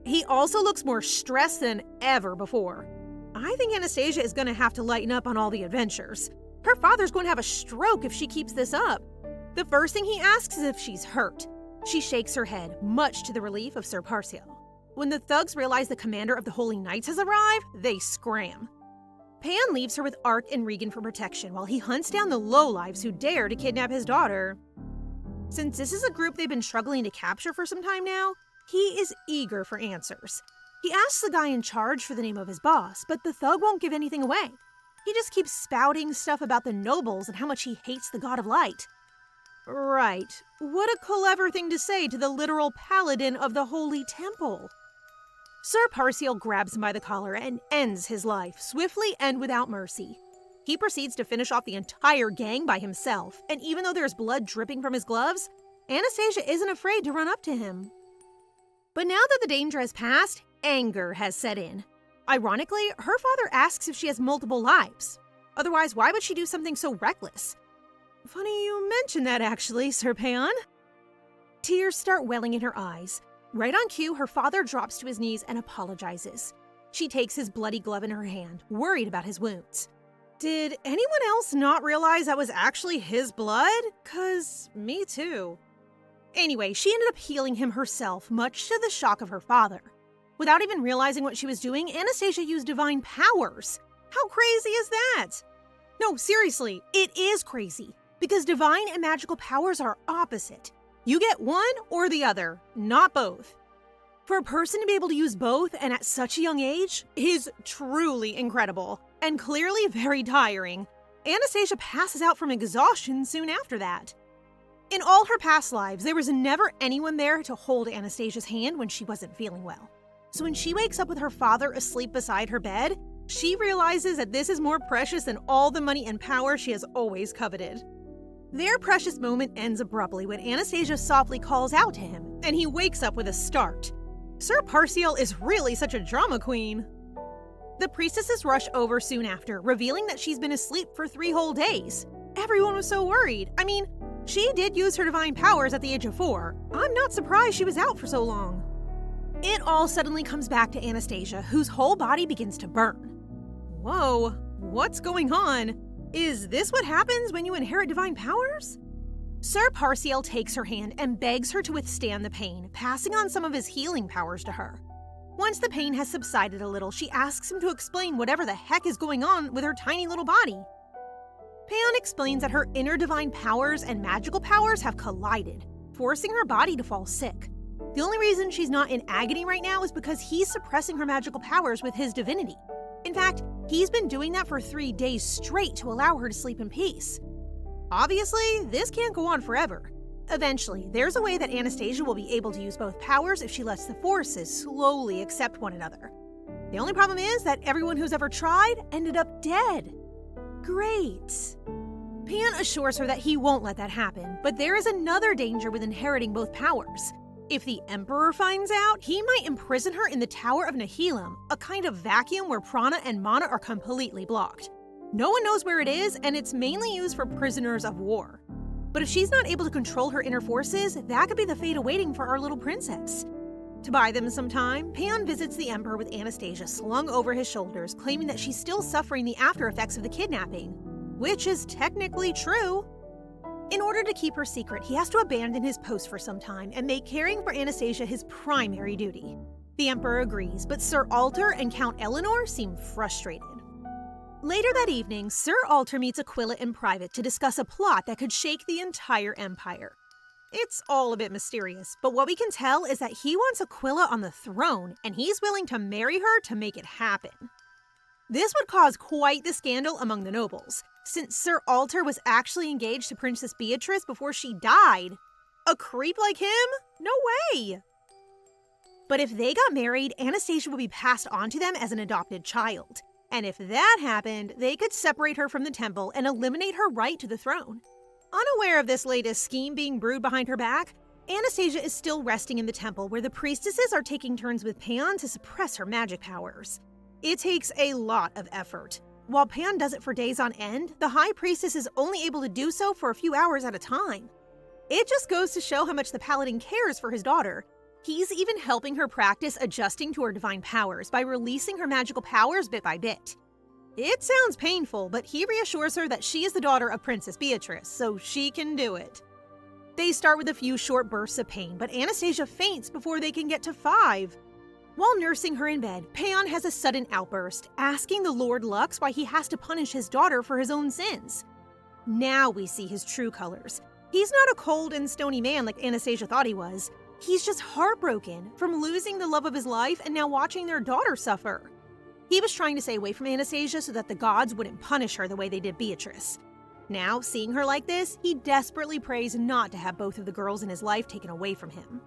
He also looks more stressed than ever before. I think Anastasia is going to have to lighten up on all the adventures. Her father's going to have a stroke if she keeps this up. The first thing he asks is if she's hurt. She shakes her head, much to the relief of Sir Parschel. When the thugs realize the commander of the Holy Knights has arrived, they scram. Paeon leaves her with Ark and Rigen for protection while he hunts down the lowlives who dare to kidnap his daughter. Since this is a group they've been struggling to capture for some time now, he is eager for answers. He asks the guy in charge for the name of his boss, but the thug won't give anything away. He just keeps spouting stuff about the nobles and how much he hates the god of light. Right. What a clever thing to say to the literal paladin of the Holy Temple. Sir Parschel grabs him by the collar and ends his life, swiftly and without mercy. He proceeds to finish off the entire gang by himself, and even though there's blood dripping from his gloves, Anastasia isn't afraid to run up to him. But now that the danger has passed, anger has set in. Ironically, her father asks if she has multiple lives. Otherwise, why would she do something so reckless? Funny you mention that, actually, Sir Paeon. Tears start welling in her eyes. Right on cue, her father drops to his knees and apologizes. She takes his bloody glove in her hand, worried about his wounds. Did anyone else not realize that was actually his blood? 'Cause me too. Anyway, she ended up healing him herself, much to the shock of her father. Without even realizing what she was doing, Anastasia used divine powers. How crazy is that? No, seriously, it is crazy. Because divine and magical powers are opposite. You get one or the other, not both. For a person to be able to use both and at such a young age is truly incredible, and clearly very tiring. Anastasia passes out from exhaustion soon after that. In all her past lives, there was never anyone there to hold Anastasia's hand when she wasn't feeling well. So when she wakes up with her father asleep beside her bed, she realizes that this is more precious than all the money and power she has always coveted. Their precious moment ends abruptly when Anastasia softly calls out to him, and he wakes up with a start. Sir Parschel is really such a drama queen. The priestesses rush over soon after, revealing that she's been asleep for 3 whole days. Everyone was so worried. I mean, she did use her divine powers at the age of 4. I'm not surprised she was out for so long. It all suddenly comes back to Anastasia, whose whole body begins to burn. Whoa, what's going on? Is this what happens when you inherit divine powers? Sir Parschel takes her hand and begs her to withstand the pain, passing on some of his healing powers to her. Once the pain has subsided a little, she asks him to explain whatever the heck is going on with her tiny little body. Paeon explains that her inner divine powers and magical powers have collided, forcing her body to fall sick. The only reason she's not in agony right now is because he's suppressing her magical powers with his divinity. In fact, he's been doing that for 3 days straight to allow her to sleep in peace. Obviously, this can't go on forever. Eventually, there's a way that Anastasia will be able to use both powers if she lets the forces slowly accept one another. The only problem is that everyone who's ever tried ended up dead. Great. Paeon assures her that he won't let that happen, but there is another danger with inheriting both powers. If the Emperor finds out, he might imprison her in the Tower of Nihilum, a kind of vacuum where prana and mana are completely blocked. No one knows where it is, and it's mainly used for prisoners of war. But if she's not able to control her inner forces, that could be the fate awaiting for our little princess. To buy them some time, Paeon visits the Emperor with Anastasia slung over his shoulders, claiming that she's still suffering the after effects of the kidnapping, which is technically true. In order to keep her secret, he has to abandon his post for some time and make caring for Anastasia his primary duty. The Emperor agrees, but Sir Alter and Count Eleanor seem frustrated. Later that evening, Sir Alter meets Aquila in private to discuss a plot that could shake the entire empire. It's all a bit mysterious, but what we can tell is that he wants Aquila on the throne, and he's willing to marry her to make it happen. This would cause quite the scandal among the nobles, since Sir Alter was actually engaged to Princess Beatrice before she died. A creep like him? No way! But if they got married, Anastasia would be passed on to them as an adopted child. And if that happened, they could separate her from the temple and eliminate her right to the throne. Unaware of this latest scheme being brewed behind her back, Anastasia is still resting in the temple where the priestesses are taking turns with Paeon to suppress her magic powers. It takes a lot of effort. While Paeon does it for days on end, the High Priestess is only able to do so for a few hours at a time. It just goes to show how much the Paladin cares for his daughter. He's even helping her practice adjusting to her divine powers by releasing her magical powers bit by bit. It sounds painful, but he reassures her that she is the daughter of Princess Beatrice, so she can do it. They start with a few short bursts of pain, but Anastasia faints before they can get to 5. While nursing her in bed, Paeon has a sudden outburst, asking the Lord Lux why he has to punish his daughter for his own sins. Now we see his true colors. He's not a cold and stony man like Anastasia thought he was. He's just heartbroken from losing the love of his life and now watching their daughter suffer. He was trying to stay away from Anastasia so that the gods wouldn't punish her the way they did Beatrice. Now, seeing her like this, he desperately prays not to have both of the girls in his life taken away from him.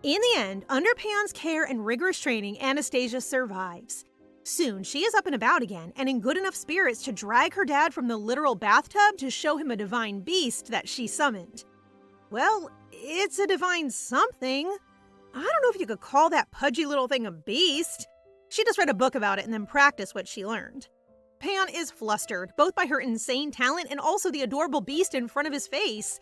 In the end, under Paeon's care and rigorous training, Anastasia survives. Soon, she is up and about again, and in good enough spirits to drag her dad from the literal bathtub to show him a divine beast that she summoned. Well, it's a divine something. I don't know if you could call that pudgy little thing a beast. She just read a book about it and then practiced what she learned. Paeon is flustered, both by her insane talent and also the adorable beast in front of his face.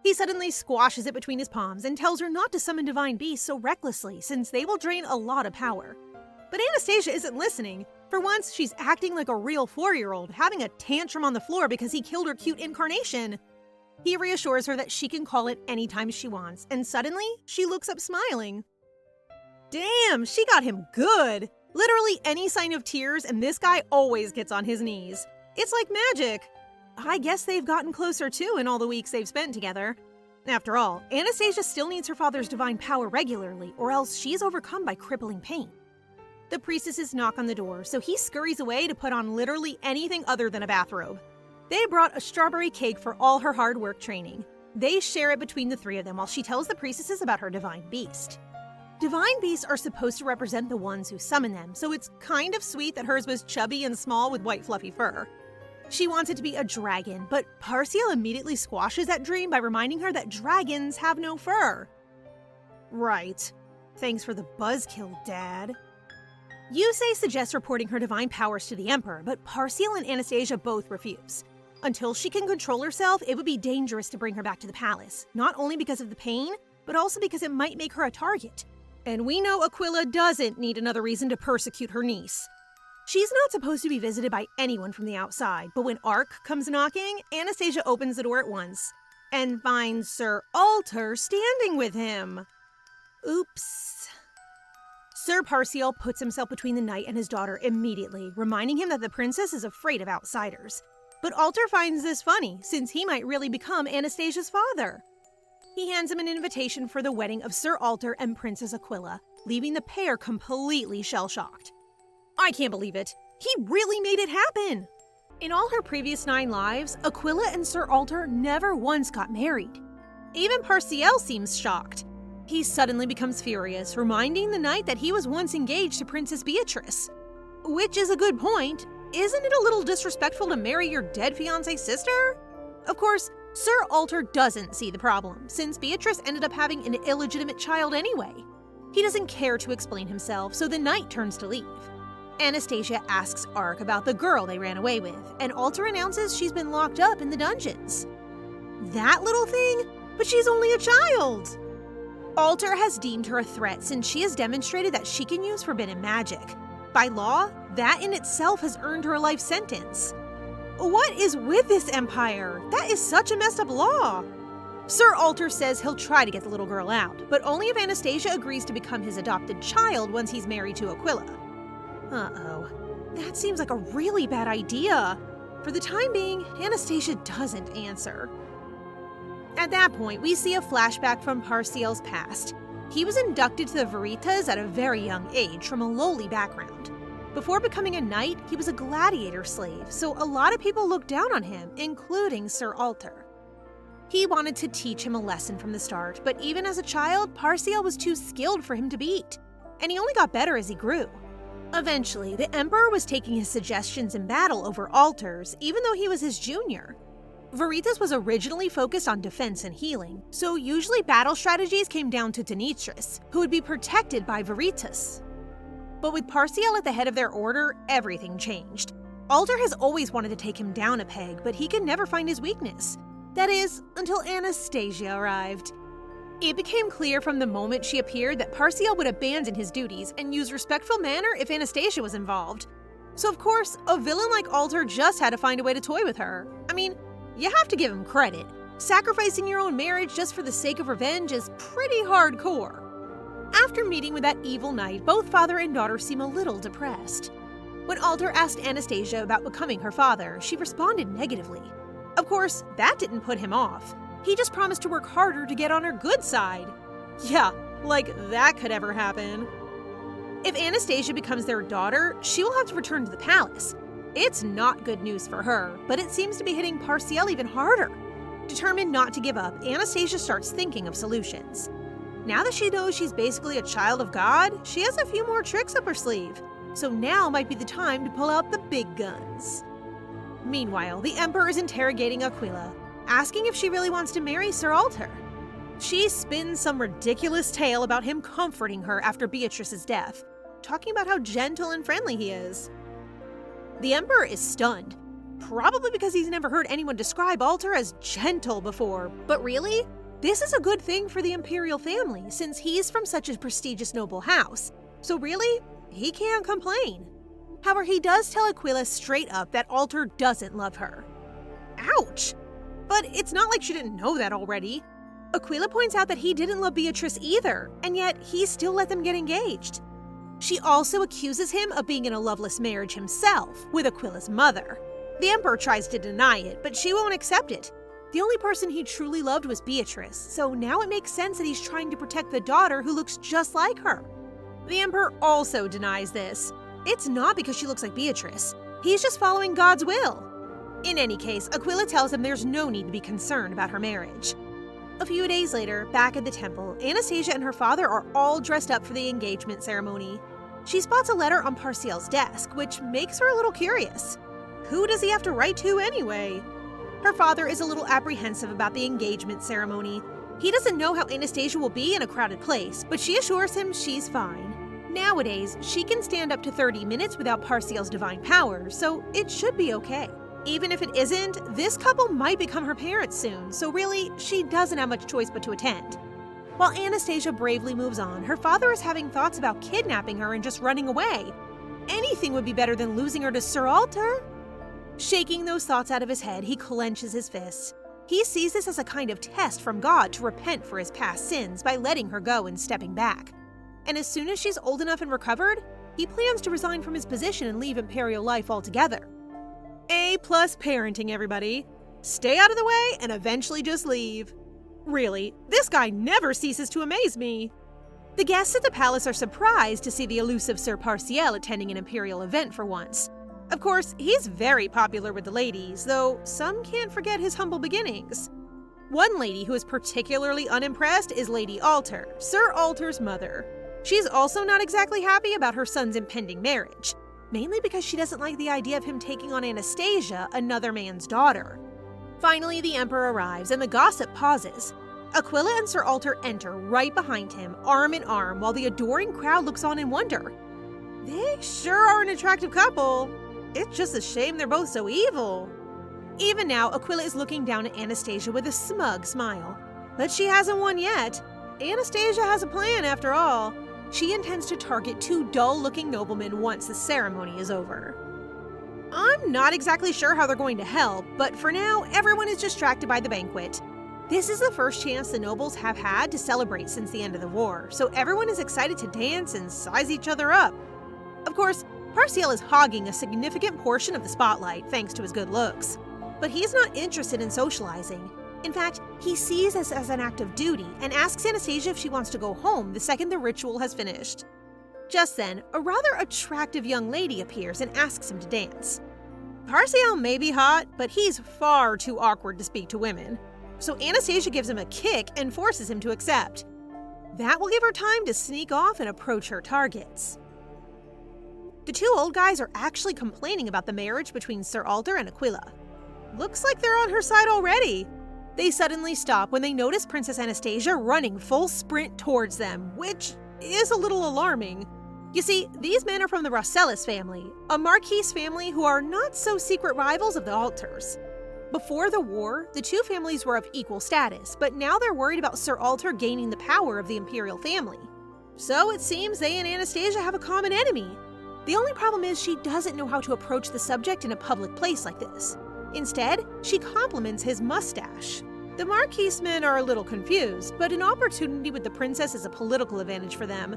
He suddenly squashes it between his palms and tells her not to summon divine beasts so recklessly, since they will drain a lot of power. But Anastasia isn't listening. For once, she's acting like a real 4-year-old, having a tantrum on the floor because he killed her cute incarnation. He reassures her that she can call it anytime she wants, and suddenly, she looks up smiling. Damn, she got him good! Literally any sign of tears, and this guy always gets on his knees. It's like magic. I guess they've gotten closer too in all the weeks they've spent together. After all, Anastasia still needs her father's divine power regularly, or else she's overcome by crippling pain. The priestesses knock on the door, so he scurries away to put on literally anything other than a bathrobe. They brought a strawberry cake for all her hard work training. They share it between the 3 of them while she tells the priestesses about her divine beast. Divine beasts are supposed to represent the ones who summon them, so it's kind of sweet that hers was chubby and small with white fluffy fur. She wants it to be a dragon, but Parschel immediately squashes that dream by reminding her that dragons have no fur. Right. Thanks for the buzzkill, Dad. Yusei suggests reporting her divine powers to the Emperor, but Parschel and Anastasia both refuse. Until she can control herself, it would be dangerous to bring her back to the palace, not only because of the pain, but also because it might make her a target. And we know Aquila doesn't need another reason to persecute her niece. She's not supposed to be visited by anyone from the outside, but when Ark comes knocking, Anastasia opens the door at once and finds Sir Alter standing with him. Oops. Sir Parschel puts himself between the knight and his daughter immediately, reminding him that the princess is afraid of outsiders. But Alter finds this funny, since he might really become Anastasia's father. He hands him an invitation for the wedding of Sir Alter and Princess Aquila, leaving the pair completely shell-shocked. I can't believe it. He really made it happen! In all her previous 9 lives, Aquila and Sir Alter never once got married. Even Parschel seems shocked. He suddenly becomes furious, reminding the knight that he was once engaged to Princess Beatrice. Which is a good point. Isn't it a little disrespectful to marry your dead fiancé's sister? Of course, Sir Alter doesn't see the problem, since Beatrice ended up having an illegitimate child anyway. He doesn't care to explain himself, so the knight turns to leave. Anastasia asks Ark about the girl they ran away with, and Alter announces she's been locked up in the dungeons. That little thing? But she's only a child! Alter has deemed her a threat since she has demonstrated that she can use forbidden magic. By law, that in itself has earned her a life sentence. What is with this empire? That is such a messed up law! Sir Alter says he'll try to get the little girl out, but only if Anastasia agrees to become his adopted child once he's married to Aquila. Uh-oh. That seems like a really bad idea. For the time being, Anastasia doesn't answer. At that point, we see a flashback from Parschel's past. He was inducted to the Veritas at a very young age from a lowly background. Before becoming a knight, he was a gladiator slave, so a lot of people looked down on him, including Sir Alter. He wanted to teach him a lesson from the start, but even as a child, Parschel was too skilled for him to beat, and he only got better as he grew. Eventually, the Emperor was taking his suggestions in battle over Alter's, even though he was his junior. Veritas was originally focused on defense and healing, so usually battle strategies came down to Demetrius, who would be protected by Veritas. But with Parschel at the head of their order, everything changed. Alter has always wanted to take him down a peg, but he could never find his weakness. That is, until Anastasia arrived. It became clear from the moment she appeared that Parschel would abandon his duties and use respectful manner if Anastasia was involved. So of course, a villain like Alter just had to find a way to toy with her. I mean, you have to give him credit. Sacrificing your own marriage just for the sake of revenge is pretty hardcore. After meeting with that evil knight, both father and daughter seem a little depressed. When Alter asked Anastasia about becoming her father, she responded negatively. Of course, that didn't put him off. He just promised to work harder to get on her good side. Yeah, like that could ever happen. If Anastasia becomes their daughter, she will have to return to the palace. It's not good news for her, but it seems to be hitting Parschel even harder. Determined not to give up, Anastasia starts thinking of solutions. Now that she knows she's basically a child of God, she has a few more tricks up her sleeve. So now might be the time to pull out the big guns. Meanwhile, the Emperor is interrogating Aquila, asking if she really wants to marry Sir Alter. She spins some ridiculous tale about him comforting her after Beatrice's death, talking about how gentle and friendly he is. The Emperor is stunned, probably because he's never heard anyone describe Alter as gentle before. But really, this is a good thing for the imperial family since he's from such a prestigious noble house. So really, he can't complain. However, he does tell Aquila straight up that Alter doesn't love her. Ouch! But it's not like she didn't know that already. Aquila points out that he didn't love Beatrice either, and yet he still let them get engaged. She also accuses him of being in a loveless marriage himself with Aquila's mother. The Emperor tries to deny it, but she won't accept it. The only person he truly loved was Beatrice, so now it makes sense that he's trying to protect the daughter who looks just like her. The Emperor also denies this. It's not because she looks like Beatrice. He's just following God's will. In any case, Aquila tells him there's no need to be concerned about her marriage. A few days later, back at the temple, Anastasia and her father are all dressed up for the engagement ceremony. She spots a letter on Parschel's desk, which makes her a little curious. Who does he have to write to anyway? Her father is a little apprehensive about the engagement ceremony. He doesn't know how Anastasia will be in a crowded place, but she assures him she's fine. Nowadays, she can stand up to 30 minutes without Parschel's divine power, so it should be okay. Even if it isn't, this couple might become her parents soon, so really, she doesn't have much choice but to attend. While Anastasia bravely moves on, her father is having thoughts about kidnapping her and just running away. Anything would be better than losing her to Sir Alter. Shaking those thoughts out of his head, he clenches his fists. He sees this as a kind of test from God to repent for his past sins by letting her go and stepping back. And as soon as she's old enough and recovered, he plans to resign from his position and leave imperial life altogether. A+ parenting, everybody. Stay out of the way and eventually just leave. Really, this guy never ceases to amaze me. The guests at the palace are surprised to see the elusive Sir Parschel attending an imperial event for once. Of course, he's very popular with the ladies, though some can't forget his humble beginnings. One lady who is particularly unimpressed is Lady Alter, Sir Alter's mother. She's also not exactly happy about her son's impending marriage, mainly because she doesn't like the idea of him taking on Anastasia, another man's daughter. Finally, the Emperor arrives and the gossip pauses. Aquila and Sir Alter enter right behind him, arm in arm, while the adoring crowd looks on in wonder. They sure are an attractive couple. It's just a shame they're both so evil. Even now, Aquila is looking down at Anastasia with a smug smile. But she hasn't won yet. Anastasia has a plan after all. She intends to target two dull-looking noblemen once the ceremony is over. I'm not exactly sure how they're going to help, but for now, everyone is distracted by the banquet. This is the first chance the nobles have had to celebrate since the end of the war, so everyone is excited to dance and size each other up. Of course, Parschel is hogging a significant portion of the spotlight thanks to his good looks. But he's not interested in socializing. In fact, he sees this as an act of duty and asks Anastasia if she wants to go home the second the ritual has finished. Just then, a rather attractive young lady appears and asks him to dance. Parschel may be hot, but he's far too awkward to speak to women. So Anastasia gives him a kick and forces him to accept. That will give her time to sneak off and approach her targets. The two old guys are actually complaining about the marriage between Sir Alter and Aquila. Looks like they're on her side already. They suddenly stop when they notice Princess Anastasia running full sprint towards them, which is a little alarming. You see, these men are from the Rosellis family, a Marquise family who are not so secret rivals of the Alters. Before the war, the two families were of equal status, but now they're worried about Sir Alter gaining the power of the imperial family. So it seems they and Anastasia have a common enemy. The only problem is she doesn't know how to approach the subject in a public place like this. Instead, she compliments his mustache. The Marquise men are a little confused, but an opportunity with the princess is a political advantage for them.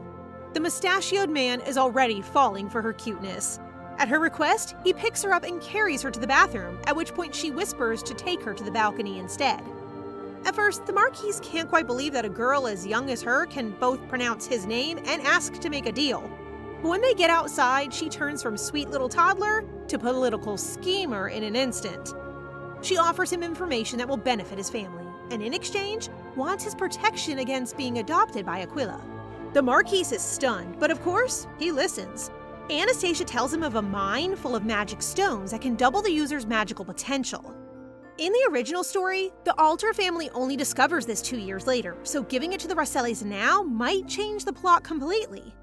The mustachioed man is already falling for her cuteness. At her request, he picks her up and carries her to the bathroom, at which point she whispers to take her to the balcony instead. At first, the Marquise can't quite believe that a girl as young as her can both pronounce his name and ask to make a deal. But when they get outside, she turns from sweet little toddler to political schemer in an instant. She offers him information that will benefit his family, and in exchange, wants his protection against being adopted by Aquila. The Marquise is stunned, but of course, he listens. Anastasia tells him of a mine full of magic stones that can double the user's magical potential. In the original story, the Alter family only discovers this 2 years later, so giving it to the Rosellis now might change the plot completely.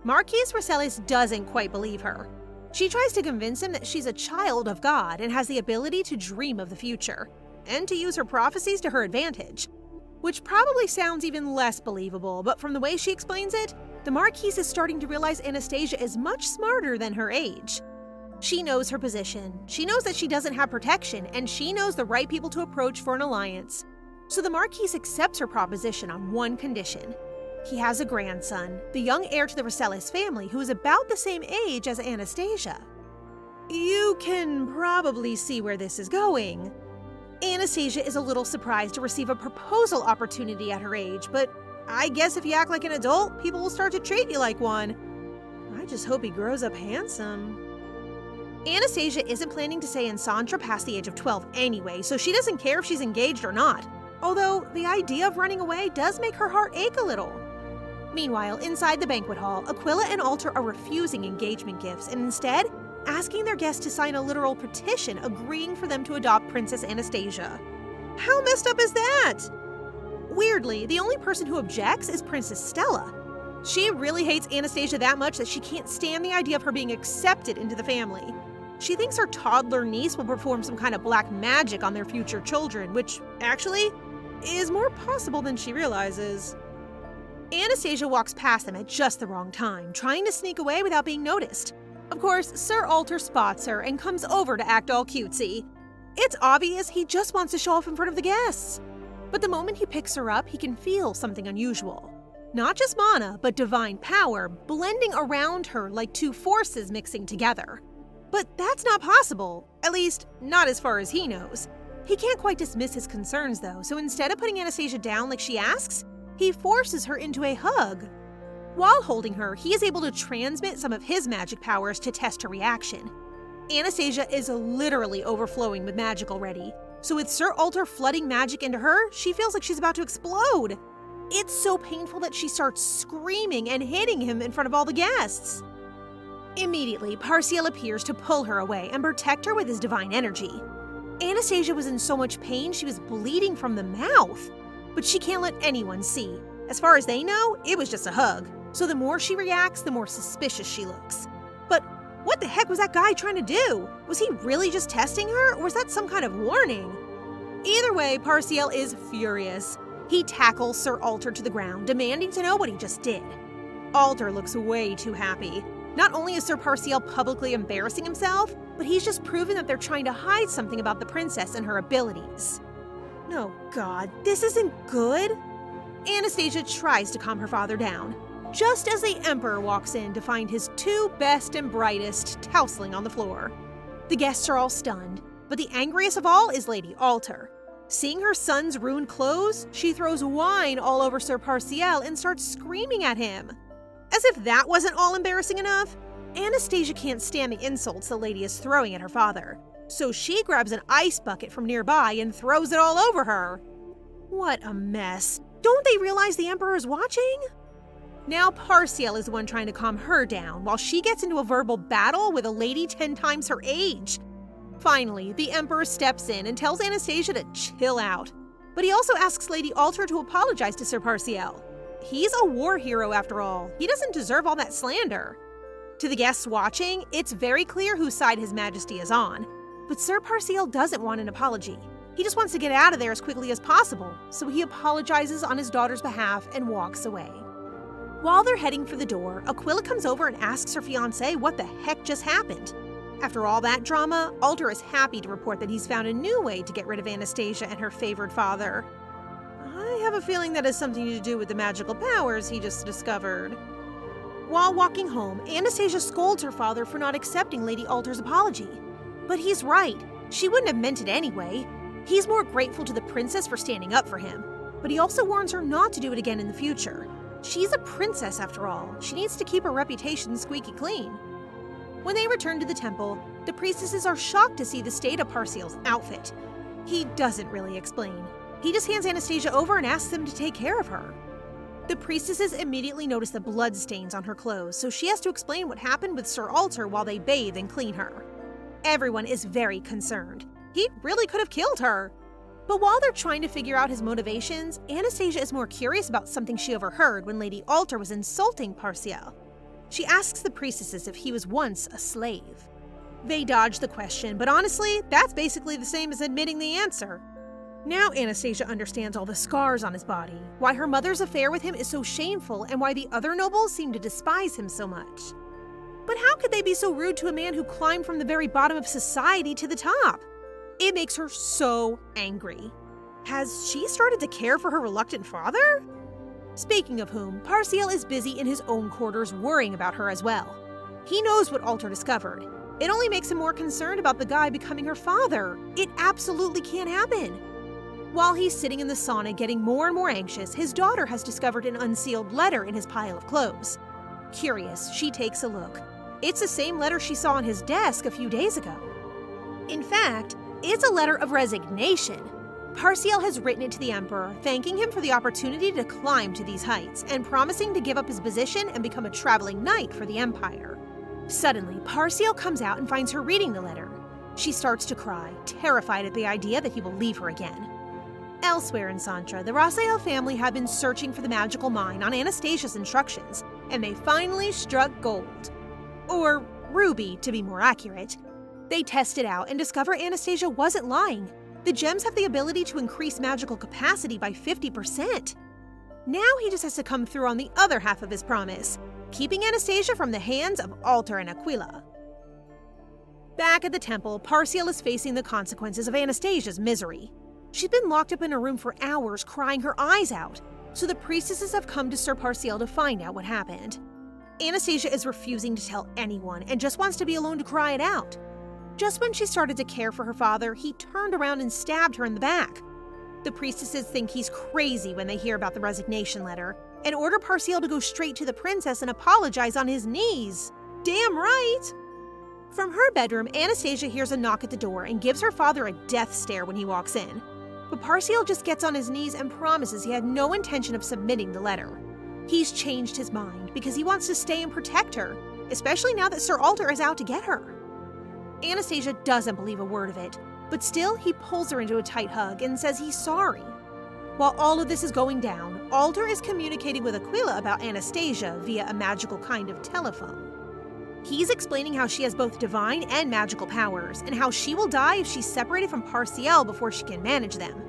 Marquise Rosellis doesn't quite believe her. She tries to convince him that she's a child of God and has the ability to dream of the future, and to use her prophecies to her advantage. Which probably sounds even less believable, but from the way she explains it, the Marquise is starting to realize Anastasia is much smarter than her age. She knows her position, she knows that she doesn't have protection, and she knows the right people to approach for an alliance. So the Marquise accepts her proposition on one condition. He has a grandson, the young heir to the Rosellis family, who is about the same age as Anastasia. You can probably see where this is going. Anastasia is a little surprised to receive a proposal opportunity at her age, but I guess if you act like an adult, people will start to treat you like one. I just hope he grows up handsome. Anastasia isn't planning to stay in Santra past the age of 12 anyway, so she doesn't care if she's engaged or not. Although, the idea of running away does make her heart ache a little. Meanwhile, inside the banquet hall, Aquila and Alter are refusing engagement gifts and instead asking their guests to sign a literal petition agreeing for them to adopt Princess Anastasia. How messed up is that? Weirdly, the only person who objects is Princess Stella. She really hates Anastasia that much that she can't stand the idea of her being accepted into the family. She thinks her toddler niece will perform some kind of black magic on their future children, which actually is more possible than she realizes. Anastasia walks past them at just the wrong time, trying to sneak away without being noticed. Of course, Sir Alter spots her and comes over to act all cutesy. It's obvious he just wants to show off in front of the guests. But the moment he picks her up, he can feel something unusual. Not just mana, but divine power blending around her like two forces mixing together. But that's not possible, at least not as far as he knows. He can't quite dismiss his concerns though, so instead of putting Anastasia down like she asks, he forces her into a hug. While holding her, he is able to transmit some of his magic powers to test her reaction. Anastasia is literally overflowing with magic already, so with Sir Alter flooding magic into her, she feels like she's about to explode. It's so painful that she starts screaming and hitting him in front of all the guests. Immediately, Parschel appears to pull her away and protect her with his divine energy. Anastasia was in so much pain she was bleeding from the mouth, but she can't let anyone see. As far as they know, it was just a hug, so the more she reacts, the more suspicious she looks. But what the heck was that guy trying to do? Was he really just testing her, or was that some kind of warning? Either way, Parschel is furious. He tackles Sir Alter to the ground, demanding to know what he just did. Alter looks way too happy. Not only is Sir Parschel publicly embarrassing himself, but he's just proven that they're trying to hide something about the princess and her abilities. Oh god, this isn't good. Anastasia tries to calm her father down, just as the Emperor walks in to find his two best and brightest tousling on the floor. The guests are all stunned, but the angriest of all is Lady Alter. Seeing her son's ruined clothes, she throws wine all over Sir Parschel and starts screaming at him. As if that wasn't all embarrassing enough, Anastasia can't stand the insults the lady is throwing at her father, so she grabs an ice bucket from nearby and throws it all over her. What a mess. Don't they realize the Emperor is watching? Now Parschel is the one trying to calm her down while she gets into a verbal battle with a lady 10 times her age. Finally, the Emperor steps in and tells Anastasia to chill out, but he also asks Lady Alter to apologize to Sir Parschel. He's a war hero after all. He doesn't deserve all that slander. To the guests watching, it's very clear whose side His Majesty is on, but Sir Parschel doesn't want an apology. He just wants to get out of there as quickly as possible, so he apologizes on his daughter's behalf and walks away. While they're heading for the door, Aquila comes over and asks her fiancé what the heck just happened. After all that drama, Alter is happy to report that he's found a new way to get rid of Anastasia and her favored father. I have a feeling that has something to do with the magical powers he just discovered. While walking home, Anastasia scolds her father for not accepting Lady Alter's apology. But he's right, she wouldn't have meant it anyway. He's more grateful to the princess for standing up for him, but he also warns her not to do it again in the future. She's a princess after all. She needs to keep her reputation squeaky clean. When they return to the temple, the priestesses are shocked to see the state of Parschel's outfit. He doesn't really explain. He just hands Anastasia over and asks them to take care of her. The priestesses immediately notice the blood stains on her clothes, so she has to explain what happened with Sir Alter while they bathe and clean her. Everyone is very concerned. He really could have killed her. But while they're trying to figure out his motivations, Anastasia is more curious about something she overheard when Lady Alter was insulting Parschel. She asks the priestesses if he was once a slave. They dodge the question, but honestly, that's basically the same as admitting the answer. Now Anastasia understands all the scars on his body, why her mother's affair with him is so shameful, and why the other nobles seem to despise him so much. But how could they be so rude to a man who climbed from the very bottom of society to the top? It makes her so angry. Has she started to care for her reluctant father? Speaking of whom, Parschel is busy in his own quarters worrying about her as well. He knows what Alter discovered. It only makes him more concerned about the guy becoming her father. It absolutely can't happen. While he's sitting in the sauna getting more and more anxious, his daughter has discovered an unsealed letter in his pile of clothes. Curious, she takes a look. It's the same letter she saw on his desk a few days ago. In fact, it's a letter of resignation. Parschel has written it to the Emperor, thanking him for the opportunity to climb to these heights and promising to give up his position and become a traveling knight for the Empire. Suddenly, Parschel comes out and finds her reading the letter. She starts to cry, terrified at the idea that he will leave her again. Elsewhere in Santra, the Rasael family had been searching for the magical mine on Anastasia's instructions, and they finally struck gold. Or ruby, to be more accurate. They test it out and discover Anastasia wasn't lying. The gems have the ability to increase magical capacity by 50%. Now he just has to come through on the other half of his promise, keeping Anastasia from the hands of Alter and Aquila. Back at the temple, Parschel is facing the consequences of Anastasia's misery. She's been locked up in a room for hours crying her eyes out, so the priestesses have come to Sir Parschel to find out what happened. Anastasia is refusing to tell anyone and just wants to be alone to cry it out. Just when she started to care for her father, he turned around and stabbed her in the back. The priestesses think he's crazy when they hear about the resignation letter and order Parschel to go straight to the princess and apologize on his knees. Damn right! From her bedroom, Anastasia hears a knock at the door and gives her father a death stare when he walks in. But Parschel just gets on his knees and promises he had no intention of submitting the letter. He's changed his mind because he wants to stay and protect her, especially now that Sir Alter is out to get her. Anastasia doesn't believe a word of it, but still he pulls her into a tight hug and says he's sorry. While all of this is going down, Alter is communicating with Aquila about Anastasia via a magical kind of telephone. He's explaining how she has both divine and magical powers, and how she will die if she's separated from Parschel before she can manage them.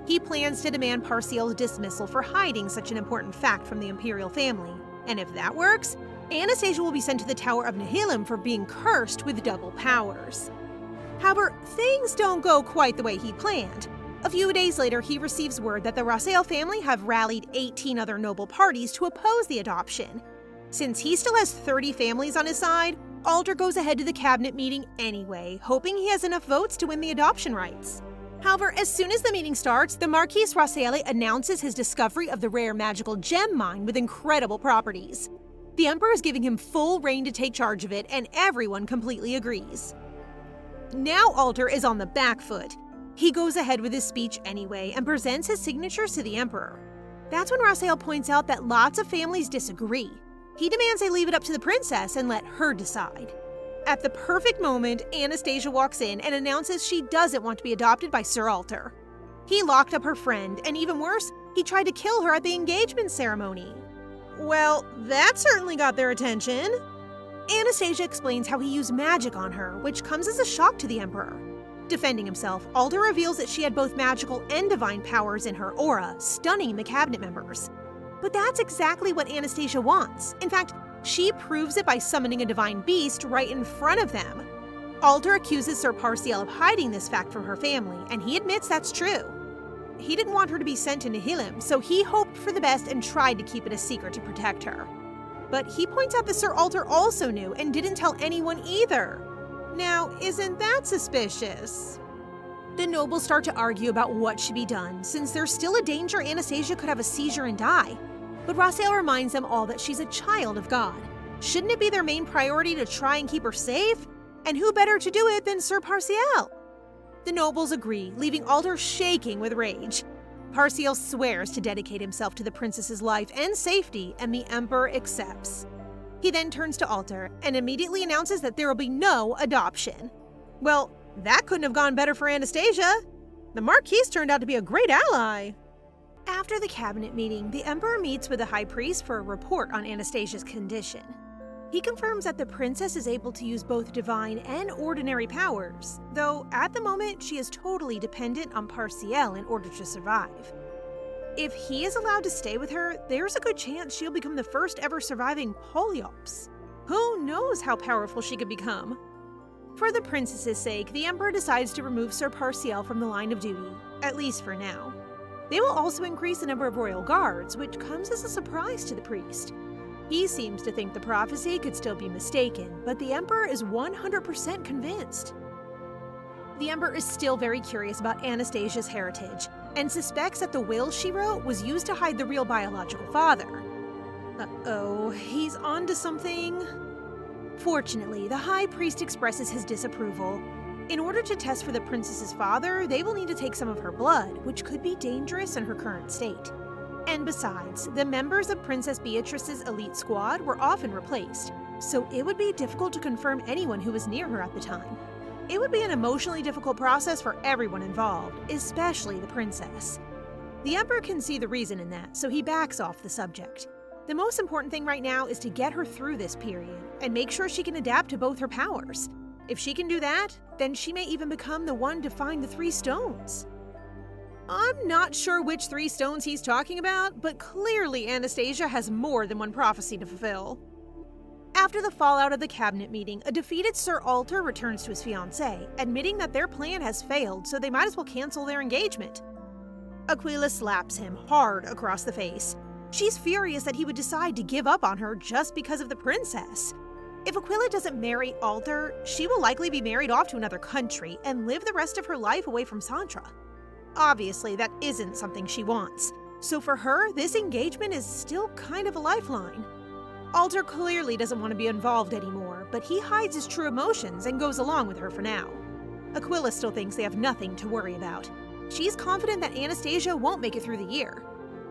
He plans to demand Parschel's dismissal for hiding such an important fact from the imperial family, and if that works, Anastasia will be sent to the Tower of Nihilum for being cursed with double powers. However, things don't go quite the way he planned. A few days later, he receives word that the Rasael family have rallied 18 other noble parties to oppose the adoption. Since he still has 30 families on his side, Alter goes ahead to the cabinet meeting anyway, hoping he has enough votes to win the adoption rights. However, as soon as the meeting starts, the Marquis Rasaele announces his discovery of the rare magical gem mine with incredible properties. The Emperor is giving him full reign to take charge of it, and everyone completely agrees. Now Alter is on the back foot. He goes ahead with his speech anyway and presents his signatures to the Emperor. That's when Rasael points out that lots of families disagree. He demands they leave it up to the princess and let her decide. At the perfect moment, Anastasia walks in and announces she doesn't want to be adopted by Sir Alter. He locked up her friend, and even worse, he tried to kill her at the engagement ceremony. Well, that certainly got their attention. Anastasia explains how he used magic on her, which comes as a shock to the Emperor. Defending himself, Alter reveals that she had both magical and divine powers in her aura, stunning the cabinet members. But that's exactly what Anastasia wants. In fact, she proves it by summoning a divine beast right in front of them. Alter accuses Sir Parschel of hiding this fact from her family, and he admits that's true. He didn't want her to be sent to Nihilum, so he hoped for the best and tried to keep it a secret to protect her. But he points out that Sir Alter also knew and didn't tell anyone either. Now, isn't that suspicious? The nobles start to argue about what should be done, since there's still a danger Anastasia could have a seizure and die. But Rasael reminds them all that she's a child of God. Shouldn't it be their main priority to try and keep her safe? And who better to do it than Sir Parschel? The nobles agree, leaving Alter shaking with rage. Parschel swears to dedicate himself to the princess's life and safety, and the Emperor accepts. He then turns to Alter and immediately announces that there will be no adoption. Well, that couldn't have gone better for Anastasia. The Marquis turned out to be a great ally. After the cabinet meeting, the Emperor meets with the High Priest for a report on Anastasia's condition. He confirms that the princess is able to use both divine and ordinary powers, though at the moment she is totally dependent on Parschel in order to survive. If he is allowed to stay with her, there's a good chance she'll become the first ever surviving Polyops. Who knows how powerful she could become? For the princess's sake, the Emperor decides to remove Sir Parschel from the line of duty, at least for now. They will also increase the number of royal guards, which comes as a surprise to the priest. He seems to think the prophecy could still be mistaken, but the Emperor is 100% convinced. The Emperor is still very curious about Anastasia's heritage, and suspects that the will she wrote was used to hide the real biological father. Uh-oh, he's onto something. Fortunately, the High Priest expresses his disapproval. In order to test for the princess's father, they will need to take some of her blood, which could be dangerous in her current state. And besides, the members of Princess Beatrice's elite squad were often replaced, so it would be difficult to confirm anyone who was near her at the time. It would be an emotionally difficult process for everyone involved, especially the princess. The Emperor can see the reason in that, so he backs off the subject. The most important thing right now is to get her through this period, and make sure she can adapt to both her powers. If she can do that, then she may even become the one to find the 3 stones. I'm not sure which 3 stones he's talking about, but clearly Anastasia has more than one prophecy to fulfill. After the fallout of the cabinet meeting, a defeated Sir Alter returns to his fiancée, admitting that their plan has failed, so they might as well cancel their engagement. Aquila slaps him hard across the face. She's furious that he would decide to give up on her just because of the princess. If Aquila doesn't marry Alter, she will likely be married off to another country and live the rest of her life away from Santra. Obviously, that isn't something she wants, so for her, this engagement is still kind of a lifeline. Alter clearly doesn't want to be involved anymore, but he hides his true emotions and goes along with her for now. Aquila still thinks they have nothing to worry about. She's confident that Anastasia won't make it through the year.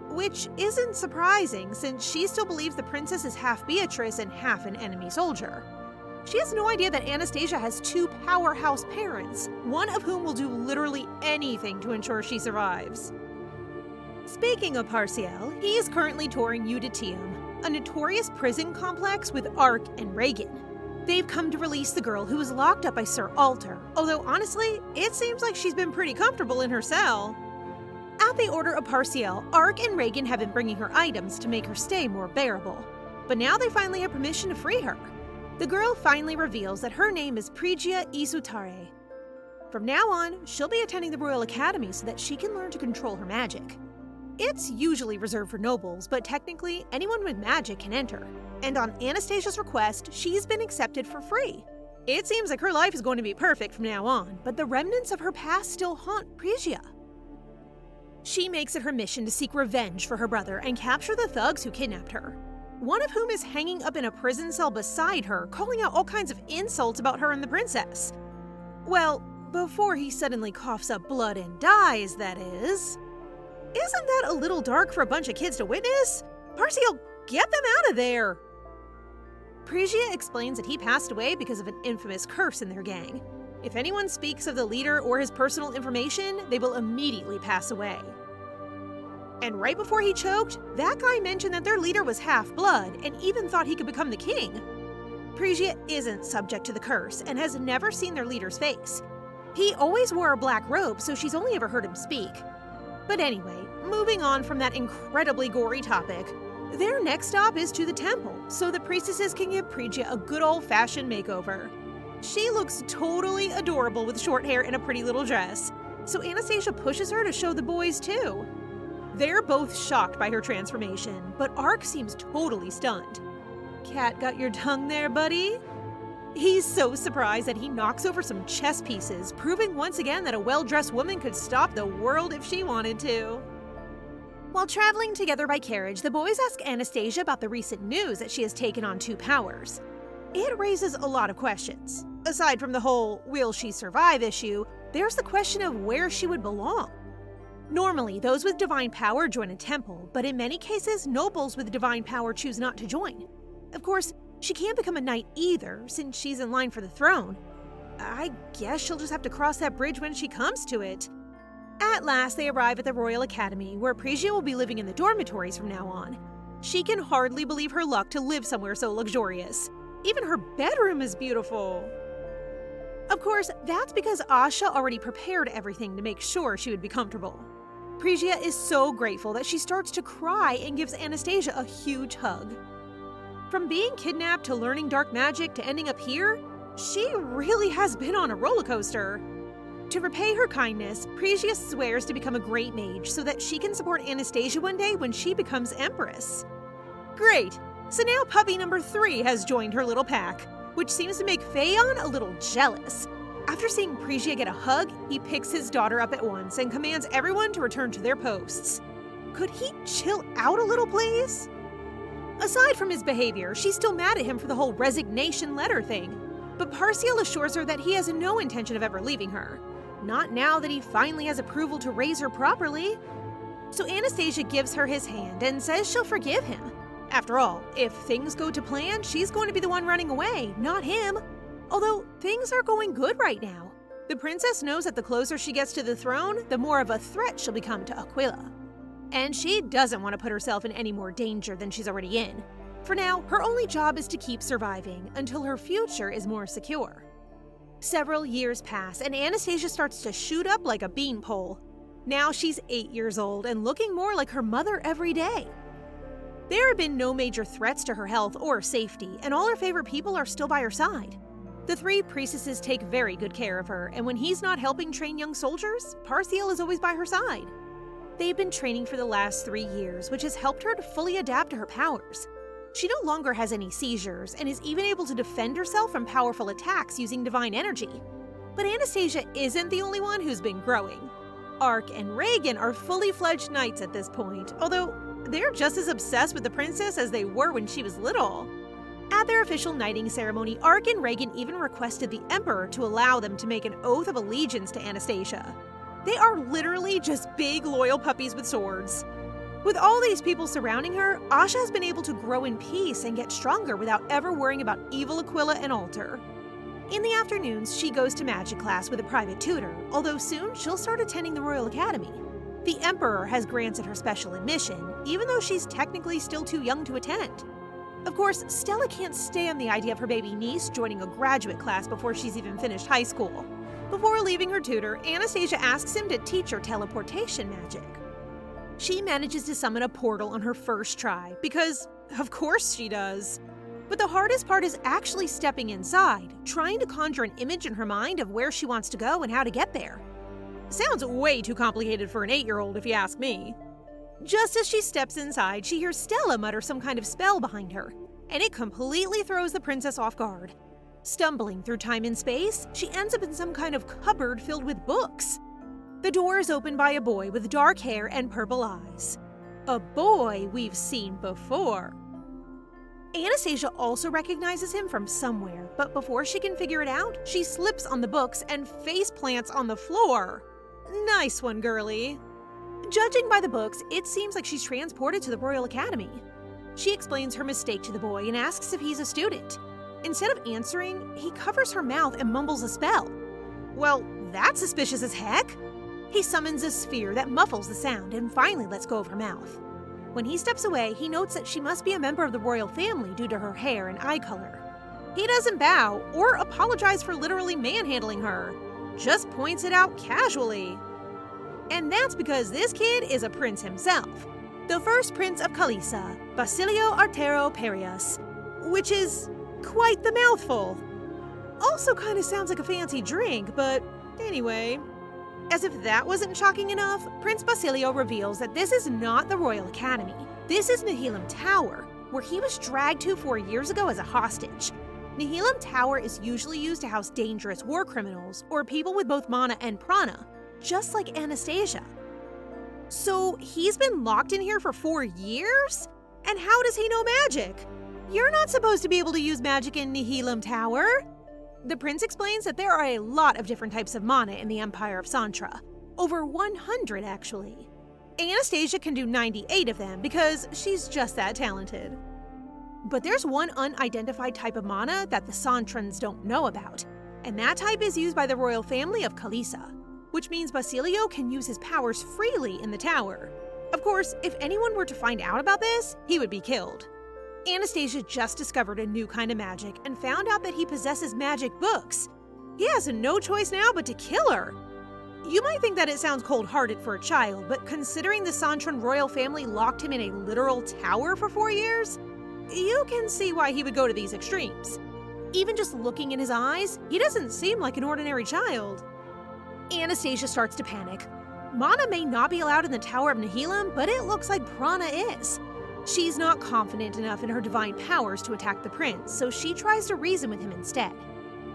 Which isn't surprising, since she still believes the princess is half Beatrice and half an enemy soldier. She has no idea that Anastasia has two powerhouse parents, one of whom will do literally anything to ensure she survives. Speaking of Parschel, he is currently touring Uditium, a notorious prison complex with Ark and Rigen. They've come to release the girl who was locked up by Sir Alter, although honestly, it seems like she's been pretty comfortable in her cell. At the order of Parschel, Ark and Rigen have been bringing her items to make her stay more bearable. But now they finally have permission to free her. The girl finally reveals that her name is Prigia Isutare. From now on, she'll be attending the Royal Academy so that she can learn to control her magic. It's usually reserved for nobles, but technically, anyone with magic can enter. And on Anastasia's request, she's been accepted for free. It seems like her life is going to be perfect from now on, but the remnants of her past still haunt Prigia. She makes it her mission to seek revenge for her brother and capture the thugs who kidnapped her. One of whom is hanging up in a prison cell beside her, calling out all kinds of insults about her and the princess. Well, before he suddenly coughs up blood and dies, that is. Isn't that a little dark for a bunch of kids to witness? Parschel, get them out of there! Prigia explains that he passed away because of an infamous curse in their gang. If anyone speaks of the leader or his personal information, they will immediately pass away. And right before he choked, that guy mentioned that their leader was half-blood and even thought he could become the king. Prigia isn't subject to the curse and has never seen their leader's face. He always wore a black robe, so she's only ever heard him speak. But anyway, moving on from that incredibly gory topic, their next stop is to the temple, so the priestesses can give Prigia a good old-fashioned makeover. She looks totally adorable with short hair and a pretty little dress, so Anastasia pushes her to show the boys too. They're both shocked by her transformation, but Ark seems totally stunned. Cat got your tongue there, buddy? He's so surprised that he knocks over some chess pieces, proving once again that a well-dressed woman could stop the world if she wanted to. While traveling together by carriage, the boys ask Anastasia about the recent news that she has taken on two powers. It raises a lot of questions. Aside from the whole will she survive issue, there's the question of where she would belong. Normally, those with divine power join a temple, but in many cases, nobles with divine power choose not to join. Of course, she can't become a knight either, since she's in line for the throne. I guess she'll just have to cross that bridge when she comes to it. At last, they arrive at the Royal Academy, where Prigia will be living in the dormitories from now on. She can hardly believe her luck to live somewhere so luxurious. Even her bedroom is beautiful. Of course, that's because Asha already prepared everything to make sure she would be comfortable. Prigia is so grateful that she starts to cry and gives Anastasia a huge hug. From being kidnapped to learning dark magic to ending up here, she really has been on a roller coaster. To repay her kindness, Prigia swears to become a great mage so that she can support Anastasia one day when she becomes empress. Great! So now puppy number 3 has joined her little pack, which seems to make Paeon a little jealous. After seeing Prigia get a hug, he picks his daughter up at once and commands everyone to return to their posts. Could he chill out a little, please? Aside from his behavior, she's still mad at him for the whole resignation letter thing. But Parschel assures her that he has no intention of ever leaving her. Not now that he finally has approval to raise her properly. So Anastasia gives her his hand and says she'll forgive him. After all, if things go to plan, she's going to be the one running away, not him. Although, things are going good right now. The princess knows that the closer she gets to the throne, the more of a threat she'll become to Aquila. And she doesn't want to put herself in any more danger than she's already in. For now, her only job is to keep surviving until her future is more secure. Several years pass, and Anastasia starts to shoot up like a beanpole. Now she's 8 years old and looking more like her mother every day. There have been no major threats to her health or safety, and all her favorite people are still by her side. The 3 priestesses take very good care of her, and when he's not helping train young soldiers, Parschel is always by her side. They've been training for the last 3 years, which has helped her to fully adapt to her powers. She no longer has any seizures and is even able to defend herself from powerful attacks using divine energy. But Anastasia isn't the only one who's been growing. Ark and Rigen are fully fledged knights at this point, although they're just as obsessed with the princess as they were when she was little. At their official knighting ceremony, Ark and Rigen even requested the Emperor to allow them to make an oath of allegiance to Anastasia. They are literally just big, loyal puppies with swords. With all these people surrounding her, Asha has been able to grow in peace and get stronger without ever worrying about evil Aquila and Alter. In the afternoons, she goes to magic class with a private tutor, although soon she'll start attending the Royal Academy. The Emperor has granted her special admission, even though she's technically still too young to attend. Of course, Stella can't stand the idea of her baby niece joining a graduate class before she's even finished high school. Before leaving her tutor, Anastasia asks him to teach her teleportation magic. She manages to summon a portal on her first try, because of course she does. But the hardest part is actually stepping inside, trying to conjure an image in her mind of where she wants to go and how to get there. Sounds way too complicated for an 8-year-old if you ask me. Just as she steps inside, she hears Stella mutter some kind of spell behind her, and it completely throws the princess off guard. Stumbling through time and space, she ends up in some kind of cupboard filled with books. The door is opened by a boy with dark hair and purple eyes. A boy we've seen before. Anastasia also recognizes him from somewhere, but before she can figure it out, she slips on the books and face plants on the floor. Nice one, girlie. Judging by the books, it seems like she's transported to the Royal Academy. She explains her mistake to the boy and asks if he's a student. Instead of answering, he covers her mouth and mumbles a spell. Well, that's suspicious as heck. He summons a sphere that muffles the sound and finally lets go of her mouth. When he steps away, he notes that she must be a member of the royal family due to her hair and eye color. He doesn't bow or apologize for literally manhandling her, just points it out casually. And that's because this kid is a prince himself, the first prince of Kalisa, Basilio Artero Perius, which is quite the mouthful. Also kind of sounds like a fancy drink, but anyway. As if that wasn't shocking enough, Prince Basilio reveals that this is not the Royal Academy. This is Nihilum Tower, where he was dragged to 4 years ago as a hostage. Nihilum Tower is usually used to house dangerous war criminals or people with both mana and prana, just like Anastasia. So he's been locked in here for 4 years? And how does he know magic? You're not supposed to be able to use magic in Nihilum Tower. The prince explains that there are a lot of different types of mana in the Empire of Santra. Over 100, actually. Anastasia can do 98 of them because she's just that talented. But there's one unidentified type of mana that the Santrans don't know about, and that type is used by the royal family of Kalisa, which means Basilio can use his powers freely in the tower. Of course, if anyone were to find out about this, he would be killed. Anastasia just discovered a new kind of magic and found out that he possesses magic books. He has no choice now but to kill her. You might think that it sounds cold-hearted for a child, but considering the Santran royal family locked him in a literal tower for 4 years, you can see why he would go to these extremes. Even just looking in his eyes, he doesn't seem like an ordinary child. Anastasia starts to panic. Mana may not be allowed in the Tower of Nihilum, but it looks like prana is. She's not confident enough in her divine powers to attack the prince, so she tries to reason with him instead.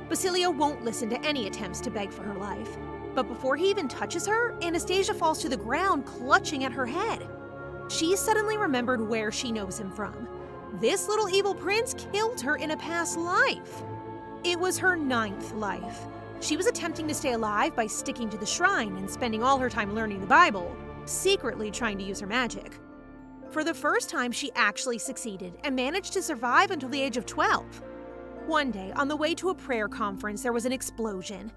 Basilio won't listen to any attempts to beg for her life. But before he even touches her, Anastasia falls to the ground, clutching at her head. She suddenly remembered where she knows him from. This little evil prince killed her in a past life. It was her 9th life. She was attempting to stay alive by sticking to the shrine and spending all her time learning the Bible, secretly trying to use her magic. For the first time, she actually succeeded and managed to survive until the age of 12. One day, on the way to a prayer conference, there was an explosion.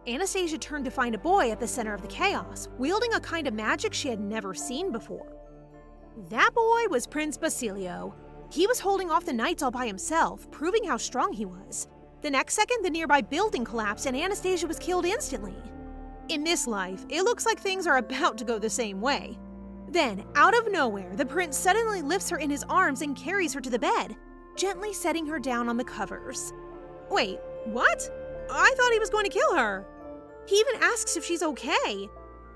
Anastasia turned to find a boy at the center of the chaos, wielding a kind of magic she had never seen before. That boy was Prince Basilio. He was holding off the knights all by himself, proving how strong he was. The next second, the nearby building collapsed and Anastasia was killed instantly. In this life, it looks like things are about to go the same way. Then, out of nowhere, the prince suddenly lifts her in his arms and carries her to the bed, gently setting her down on the covers. Wait, what? I thought he was going to kill her. He even asks if she's okay.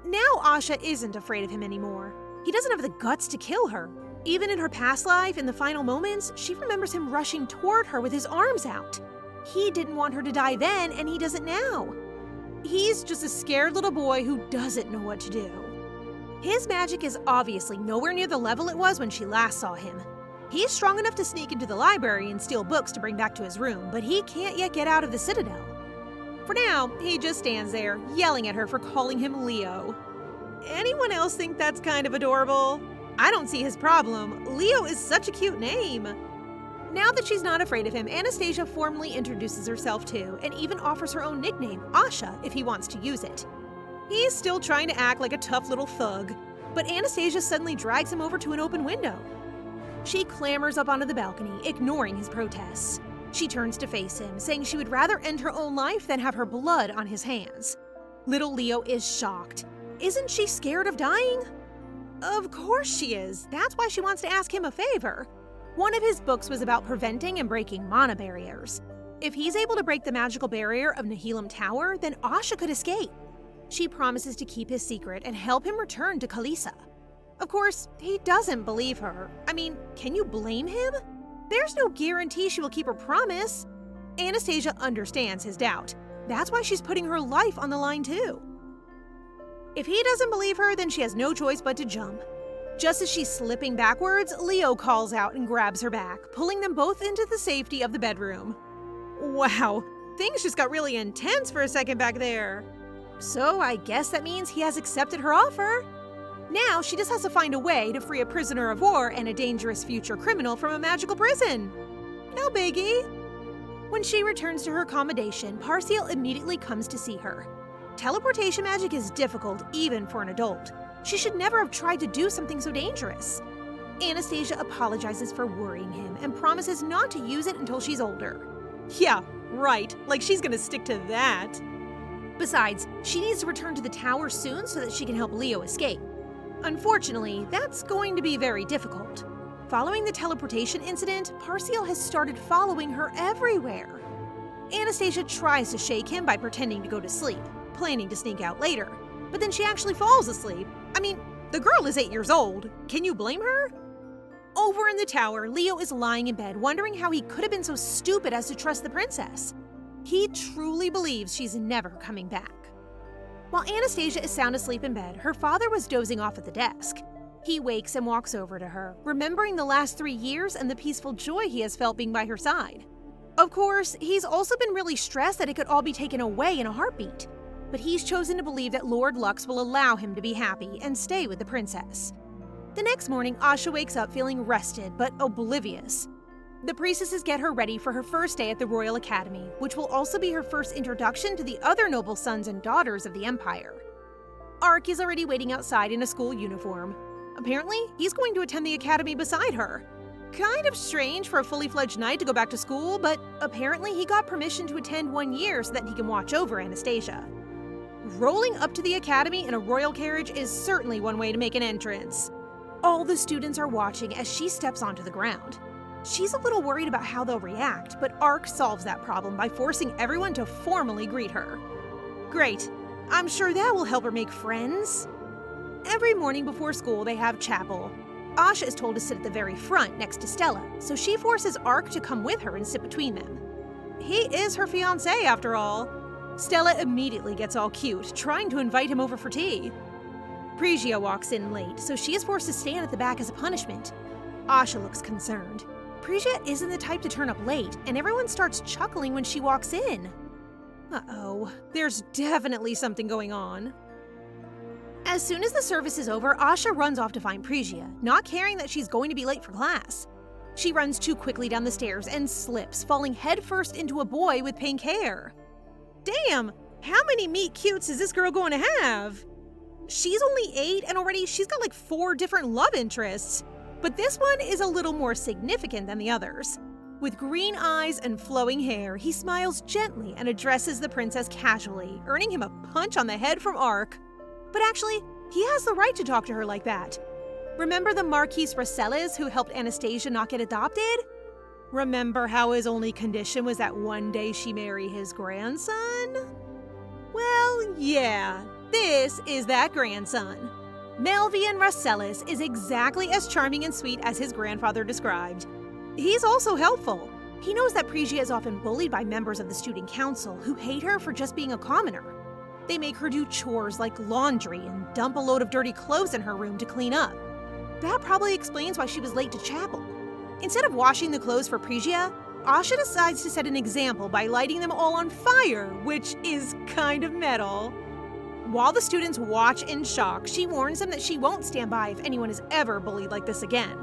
Now Asha isn't afraid of him anymore. He doesn't have the guts to kill her. Even in her past life, in the final moments, she remembers him rushing toward her with his arms out. He didn't want her to die then, and he doesn't now. He's just a scared little boy who doesn't know what to do. His magic is obviously nowhere near the level it was when she last saw him. He's strong enough to sneak into the library and steal books to bring back to his room, but he can't yet get out of the Citadel. For now, he just stands there, yelling at her for calling him Leo. Anyone else think that's kind of adorable? I don't see his problem. Leo is such a cute name. Now that she's not afraid of him, Anastasia formally introduces herself too, and even offers her own nickname, Asha, if he wants to use it. He's still trying to act like a tough little thug, but Anastasia suddenly drags him over to an open window. She clambers up onto the balcony, ignoring his protests. She turns to face him, saying she would rather end her own life than have her blood on his hands. Little Leo is shocked. Isn't she scared of dying? Of course she is. That's why she wants to ask him a favor. One of his books was about preventing and breaking mana barriers. If he's able to break the magical barrier of Nihilum Tower, then Asha could escape. She promises to keep his secret and help him return to Kalisa. Of course, he doesn't believe her. I mean, can you blame him? There's no guarantee she will keep her promise. Anastasia understands his doubt. That's why she's putting her life on the line too. If he doesn't believe her, then she has no choice but to jump. Just as she's slipping backwards, Leo calls out and grabs her back, pulling them both into the safety of the bedroom. Wow, things just got really intense for a second back there. So I guess that means he has accepted her offer. Now she just has to find a way to free a prisoner of war and a dangerous future criminal from a magical prison. No biggie. When she returns to her accommodation, Parschel immediately comes to see her. Teleportation magic is difficult even for an adult. She should never have tried to do something so dangerous. Anastasia apologizes for worrying him and promises not to use it until she's older. Yeah, right, like she's gonna stick to that. Besides, she needs to return to the tower soon so that she can help Leo escape. Unfortunately, that's going to be very difficult. Following the teleportation incident, Parschel has started following her everywhere. Anastasia tries to shake him by pretending to go to sleep, planning to sneak out later. But then she actually falls asleep. I mean, the girl is 8 years old. Can you blame her? Over in the tower, Leo is lying in bed, wondering how he could have been so stupid as to trust the princess. He truly believes she's never coming back. While Anastasia is sound asleep in bed, her father was dozing off at the desk. He wakes and walks over to her, remembering the last 3 years and the peaceful joy he has felt being by her side. Of course, he's also been really stressed that it could all be taken away in a heartbeat. But he's chosen to believe that Lord Lux will allow him to be happy and stay with the princess. The next morning, Asha wakes up feeling rested but oblivious. The priestesses get her ready for her first day at the Royal Academy, which will also be her first introduction to the other noble sons and daughters of the Empire. Ark is already waiting outside in a school uniform. Apparently, he's going to attend the academy beside her. Kind of strange for a fully fledged knight to go back to school, but apparently he got permission to attend 1 year so that he can watch over Anastasia. Rolling up to the academy in a royal carriage is certainly one way to make an entrance. All the students are watching as she steps onto the ground. She's a little worried about how they'll react, but Ark solves that problem by forcing everyone to formally greet her. Great, I'm sure that will help her make friends. Every morning before school, they have chapel. Asha is told to sit at the very front next to Stella, so she forces Ark to come with her and sit between them. He is her fiancé, after all. Stella immediately gets all cute, trying to invite him over for tea. Prigia walks in late, so she is forced to stand at the back as a punishment. Asha looks concerned. Prigia isn't the type to turn up late, and everyone starts chuckling when she walks in. Uh-oh, there's definitely something going on. As soon as the service is over, Asha runs off to find Prigia, not caring that she's going to be late for class. She runs too quickly down the stairs and slips, falling headfirst into a boy with pink hair. Damn, how many meet cutes is this girl going to have? She's only 8 and already she's got like 4 different love interests. But this one is a little more significant than the others. With green eyes and flowing hair, he smiles gently and addresses the princess casually, earning him a punch on the head from Ark. But actually, he has the right to talk to her like that. Remember the Marquis Raselles who helped Anastasia not get adopted? Remember how his only condition was that one day she marry his grandson? Well, yeah, This is that grandson. Melvian Rasselis is exactly as charming and sweet as his grandfather described. He's also helpful. He knows that Phrygia is often bullied by members of the student council who hate her for just being a commoner. They make her do chores like laundry and dump a load of dirty clothes in her room to clean up. That probably explains why she was late to chapel. Instead of washing the clothes for Phrygia, Asha decides to set an example by lighting them all on fire, which is kind of metal. While the students watch in shock, she warns them that she won't stand by if anyone is ever bullied like this again.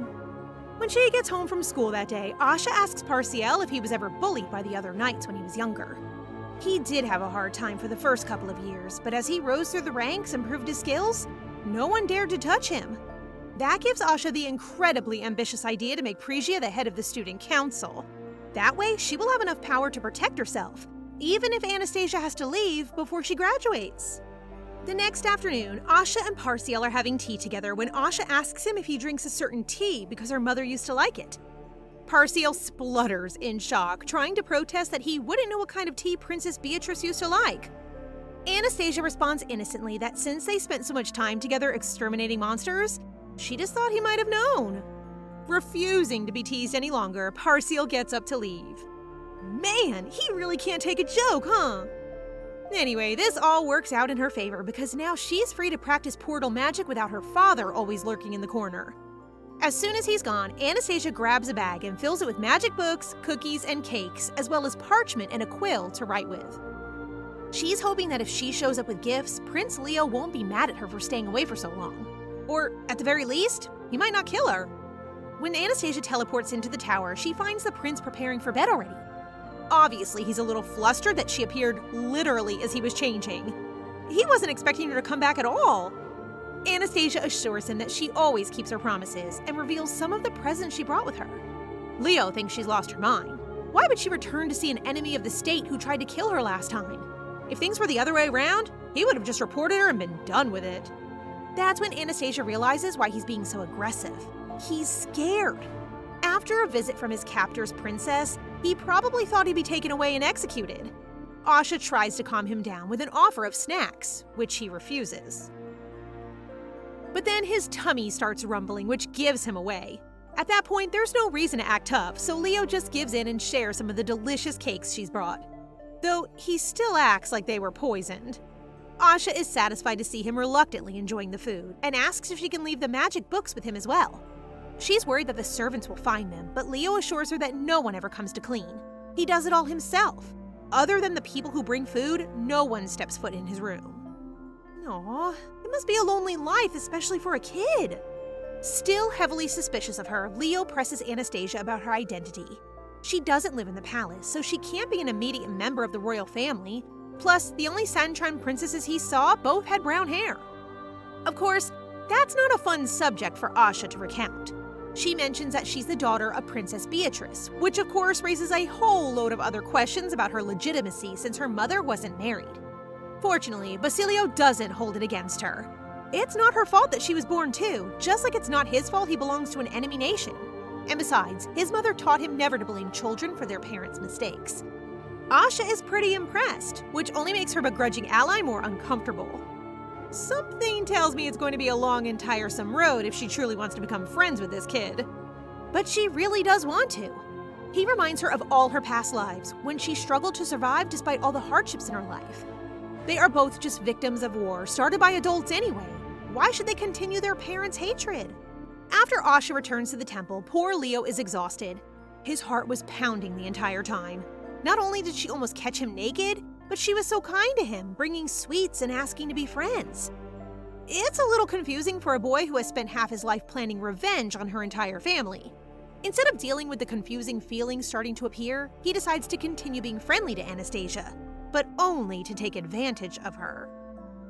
When she gets home from school that day, Asha asks Parschel if he was ever bullied by the other knights when he was younger. He did have a hard time for the first couple of years, but as he rose through the ranks and proved his skills, no one dared to touch him. That gives Asha the incredibly ambitious idea to make Phrygia the head of the student council. That way, she will have enough power to protect herself, even if Anastasia has to leave before she graduates. The next afternoon, Asha and Parschel are having tea together when Asha asks him if he drinks a certain tea because her mother used to like it. Parschel splutters in shock, trying to protest that he wouldn't know what kind of tea Princess Beatrice used to like. Anastasia responds innocently that since they spent so much time together exterminating monsters, she just thought he might have known. Refusing to be teased any longer, Parschel gets up to leave. Man, he really can't take a joke, huh? Anyway, this all works out in her favor because now she's free to practice portal magic without her father always lurking in the corner. As soon as he's gone, Anastasia grabs a bag and fills it with magic books, cookies, and cakes, as well as parchment and a quill to write with. She's hoping that if she shows up with gifts, Prince Leo won't be mad at her for staying away for so long. Or, at the very least, he might not kill her. When Anastasia teleports into the tower, she finds the prince preparing for bed already. Obviously, he's a little flustered that she appeared literally as he was changing. He wasn't expecting her to come back at all. Anastasia assures him that she always keeps her promises and reveals some of the presents she brought with her. Leo thinks she's lost her mind. Why would she return to see an enemy of the state who tried to kill her last time? If things were the other way around, he would have just reported her and been done with it. That's when Anastasia realizes why he's being so aggressive. He's scared. After a visit from his captor's princess, he probably thought he'd be taken away and executed. Asha tries to calm him down with an offer of snacks, which he refuses. But then his tummy starts rumbling, which gives him away. At that point, there's no reason to act tough, so Leo just gives in and shares some of the delicious cakes she's brought. Though he still acts like they were poisoned. Asha is satisfied to see him reluctantly enjoying the food and asks if she can leave the magic books with him as well. She's worried that the servants will find them, but Leo assures her that no one ever comes to clean. He does it all himself. Other than the people who bring food, no one steps foot in his room. Aw, it must be a lonely life, especially for a kid. Still heavily suspicious of her, Leo presses Anastasia about her identity. She doesn't live in the palace, so she can't be an immediate member of the royal family. Plus, the only Santran princesses he saw both had brown hair. Of course, that's not a fun subject for Asha to recount. She mentions that she's the daughter of Princess Beatrice, which of course raises a whole load of other questions about her legitimacy since her mother wasn't married. Fortunately, Basilio doesn't hold it against her. It's not her fault that she was born too, just like it's not his fault he belongs to an enemy nation. And besides, his mother taught him never to blame children for their parents' mistakes. Asha is pretty impressed, which only makes her begrudging ally more uncomfortable. Something tells me it's going to be a long and tiresome road if she truly wants to become friends with this kid. But she really does want to. He reminds her of all her past lives, when she struggled to survive despite all the hardships in her life. They are both just victims of war, started by adults anyway. Why should they continue their parents' hatred? After Asha returns to the temple, poor Leo is exhausted. His heart was pounding the entire time. Not only did she almost catch him naked, but she was so kind to him, bringing sweets and asking to be friends. It's a little confusing for a boy who has spent half his life planning revenge on her entire family. Instead of dealing with the confusing feelings starting to appear, he decides to continue being friendly to Anastasia, but only to take advantage of her.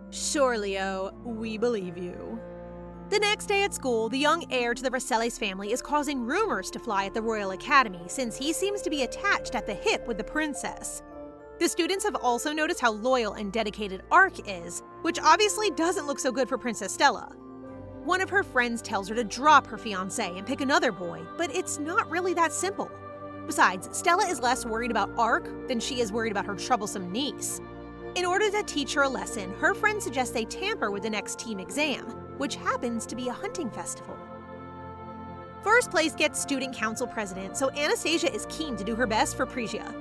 Sure, Leo, we believe you. The next day at school, the young heir to the Rasselis family is causing rumors to fly at the Royal Academy since he seems to be attached at the hip with the princess. The students have also noticed how loyal and dedicated Ark is, which obviously doesn't look so good for Princess Stella. One of her friends tells her to drop her fiancé and pick another boy, but it's not really that simple. Besides, Stella is less worried about Ark than she is worried about her troublesome niece. In order to teach her a lesson, her friend suggests they tamper with the next team exam, which happens to be a hunting festival. First place gets student council president, so Anastasia is keen to do her best for Prisia.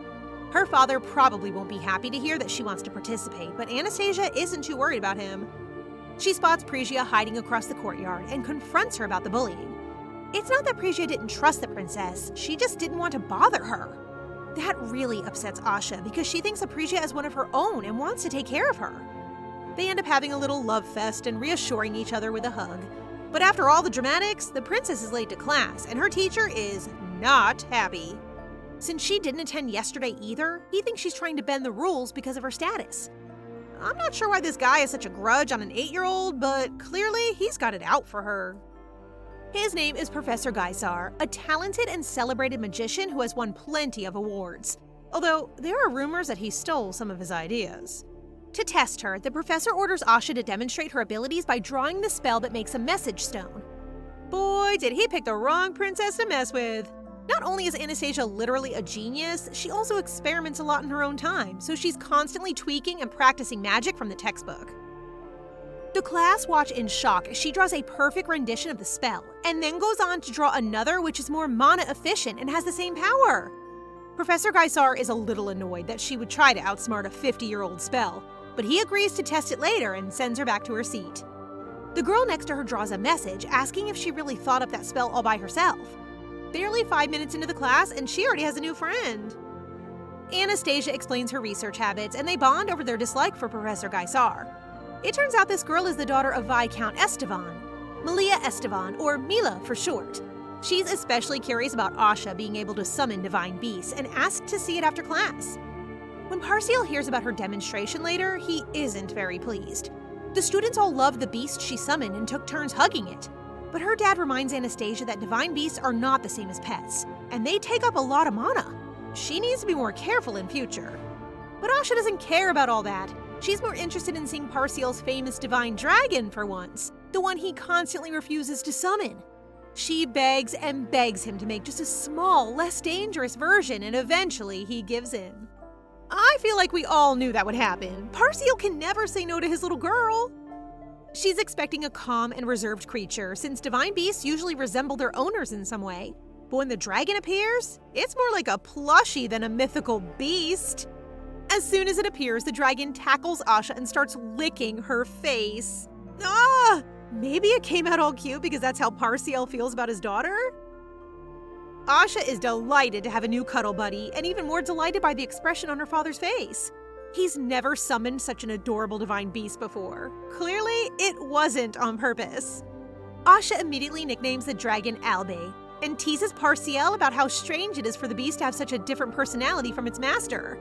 Her father probably won't be happy to hear that she wants to participate, but Anastasia isn't too worried about him. She spots Prisia hiding across the courtyard and confronts her about the bullying. It's not that Prisia didn't trust the princess, she just didn't want to bother her. That really upsets Asha because she thinks of Prisia as one of her own and wants to take care of her. They end up having a little love fest and reassuring each other with a hug. But after all the dramatics, the princess is late to class and her teacher is not happy. Since she didn't attend yesterday either, he thinks she's trying to bend the rules because of her status. I'm not sure why this guy has such a grudge on an 8-year-old, but clearly he's got it out for her. His name is Professor Gaisar, a talented and celebrated magician who has won plenty of awards, although there are rumors that he stole some of his ideas. To test her, the professor orders Asha to demonstrate her abilities by drawing the spell that makes a message stone. Boy, did he pick the wrong princess to mess with! Not only is Anastasia literally a genius, she also experiments a lot in her own time, so she's constantly tweaking and practicing magic from the textbook. The class watch in shock as she draws a perfect rendition of the spell, and then goes on to draw another which is more mana efficient and has the same power. Professor Gaisar is a little annoyed that she would try to outsmart a 50-year-old spell, but he agrees to test it later and sends her back to her seat. The girl next to her draws a message asking if she really thought up that spell all by herself. Barely 5 minutes into the class and she already has a new friend. Anastasia explains her research habits and they bond over their dislike for Professor Gaisar. It turns out this girl is the daughter of Viscount Estevan, Malia Estevan, or Mila for short. She's especially curious about Asha being able to summon divine beasts and asks to see it after class. When Parschel hears about her demonstration later, he isn't very pleased. The students all loved the beast she summoned and took turns hugging it. But her dad reminds Anastasia that divine beasts are not the same as pets, and they take up a lot of mana. She needs to be more careful in future. But Asha doesn't care about all that. She's more interested in seeing Parschel's famous divine dragon for once, the one he constantly refuses to summon. She begs and begs him to make just a small, less dangerous version, and eventually he gives in. I feel like we all knew that would happen. Parschel can never say no to his little girl. She's expecting a calm and reserved creature, since divine beasts usually resemble their owners in some way. But when the dragon appears, it's more like a plushie than a mythical beast. As soon as it appears, the dragon tackles Asha and starts licking her face. Ah! Maybe it came out all cute because that's how Parschel feels about his daughter? Asha is delighted to have a new cuddle buddy, and even more delighted by the expression on her father's face. He's never summoned such an adorable divine beast before. Clearly, it wasn't on purpose. Asha immediately nicknames the dragon Albe, and teases Parschel about how strange it is for the beast to have such a different personality from its master.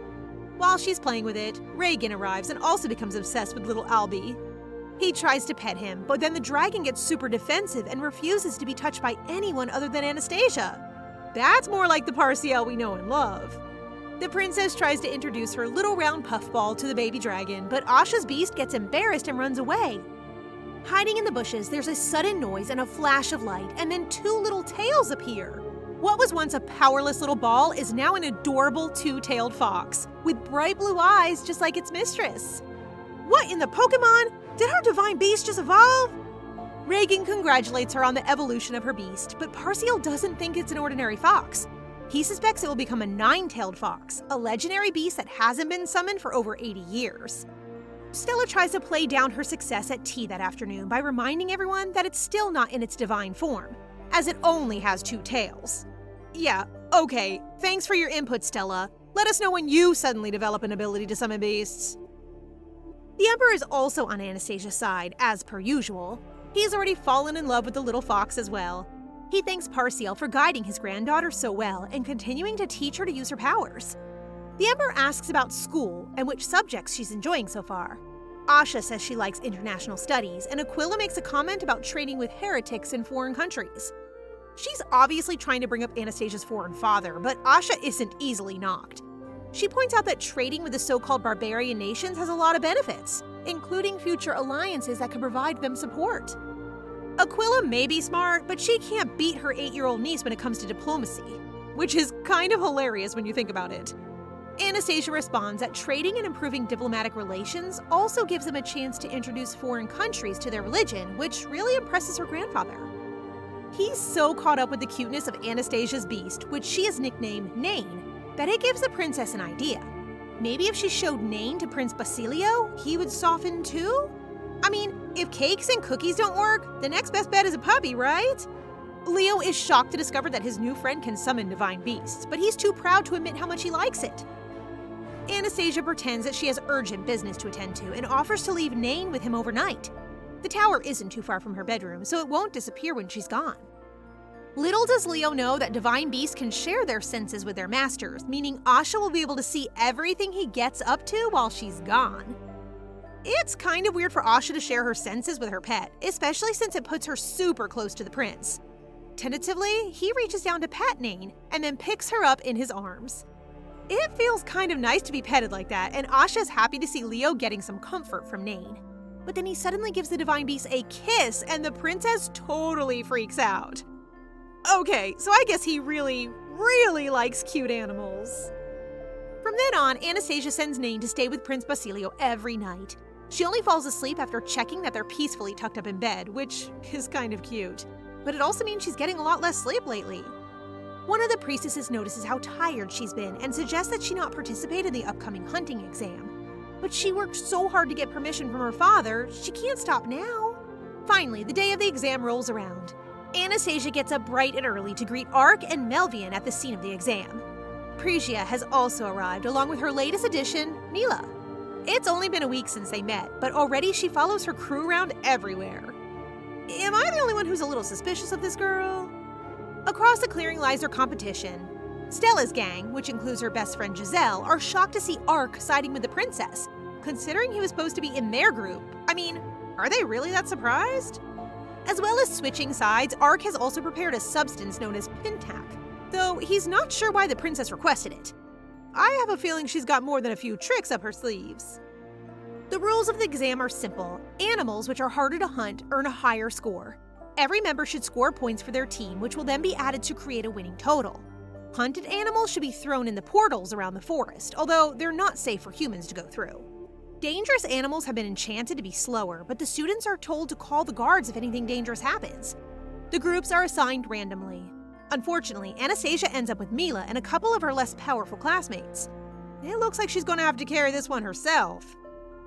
While she's playing with it, Rigen arrives and also becomes obsessed with little Albe. He tries to pet him, but then the dragon gets super defensive and refuses to be touched by anyone other than Anastasia. That's more like the Parschel we know and love. The princess tries to introduce her little round puffball to the baby dragon, but Asha's beast gets embarrassed and runs away. Hiding in the bushes, there's a sudden noise and a flash of light, and then two little tails appear. What was once a powerless little ball is now an adorable two-tailed fox, with bright blue eyes just like its mistress. What in the Pokemon? Did her divine beast just evolve? Rigen congratulates her on the evolution of her beast, but Parschel doesn't think it's an ordinary fox. He suspects it will become a 9-tailed fox, a legendary beast that hasn't been summoned for over 80 years. Stella tries to play down her success at tea that afternoon by reminding everyone that it's still not in its divine form, as it only has 2 tails. Yeah, okay, thanks for your input, Stella. Let us know when you suddenly develop an ability to summon beasts. The Emperor is also on Anastasia's side, as per usual. He's already fallen in love with the little fox as well. He thanks Parschel for guiding his granddaughter so well and continuing to teach her to use her powers. The Emperor asks about school and which subjects she's enjoying so far. Asha says she likes international studies, and Aquila makes a comment about training with heretics in foreign countries. She's obviously trying to bring up Anastasia's foreign father, but Asha isn't easily knocked. She points out that trading with the so-called barbarian nations has a lot of benefits, including future alliances that can provide them support. Aquila may be smart, but she can't beat her 8-year-old niece when it comes to diplomacy, which is kind of hilarious when you think about it. Anastasia responds that trading and improving diplomatic relations also gives them a chance to introduce foreign countries to their religion, which really impresses her grandfather. He's so caught up with the cuteness of Anastasia's beast, which she has nicknamed Nain, that it gives the princess an idea. Maybe if she showed Nain to Prince Basilio, he would soften too? I mean, if cakes and cookies don't work, the next best bet is a puppy, right? Leo is shocked to discover that his new friend can summon divine beasts, but he's too proud to admit how much he likes it. Anastasia pretends that she has urgent business to attend to and offers to leave Nain with him overnight. The tower isn't too far from her bedroom, so it won't disappear when she's gone. Little does Leo know that divine beasts can share their senses with their masters, meaning Asha will be able to see everything he gets up to while she's gone. It's kind of weird for Asha to share her senses with her pet, especially since it puts her super close to the prince. Tentatively, he reaches down to pat Nain and then picks her up in his arms. It feels kind of nice to be petted like that, and Asha's happy to see Leo getting some comfort from Nain. But then he suddenly gives the divine beast a kiss, and the princess totally freaks out. Okay, so I guess he really likes cute animals. From then on, Anastasia sends Nain to stay with Prince Basilio every night. She only falls asleep after checking that they're peacefully tucked up in bed, which is kind of cute. But it also means she's getting a lot less sleep lately. One of the priestesses notices how tired she's been and suggests that she not participate in the upcoming hunting exam. But she worked so hard to get permission from her father, she can't stop now. Finally, the day of the exam rolls around. Anastasia gets up bright and early to greet Ark and Melvian at the scene of the exam. Pregia has also arrived, along with her latest addition, Mila. It's only been a week since they met, but already she follows her crew around everywhere. Am I the only one who's a little suspicious of this girl? Across the clearing lies their competition. Stella's gang, which includes her best friend Giselle, are shocked to see Ark siding with the princess, considering he was supposed to be in their group. I mean, are they really that surprised? As well as switching sides, Ark has also prepared a substance known as Pintac, though he's not sure why the princess requested it. I have a feeling she's got more than a few tricks up her sleeves. The rules of the exam are simple. Animals, which are harder to hunt, earn a higher score. Every member should score points for their team, which will then be added to create a winning total. Hunted animals should be thrown in the portals around the forest, although they're not safe for humans to go through. Dangerous animals have been enchanted to be slower, but the students are told to call the guards if anything dangerous happens. The groups are assigned randomly. Unfortunately, Anastasia ends up with Mila and a couple of her less powerful classmates. It looks like she's going to have to carry this one herself.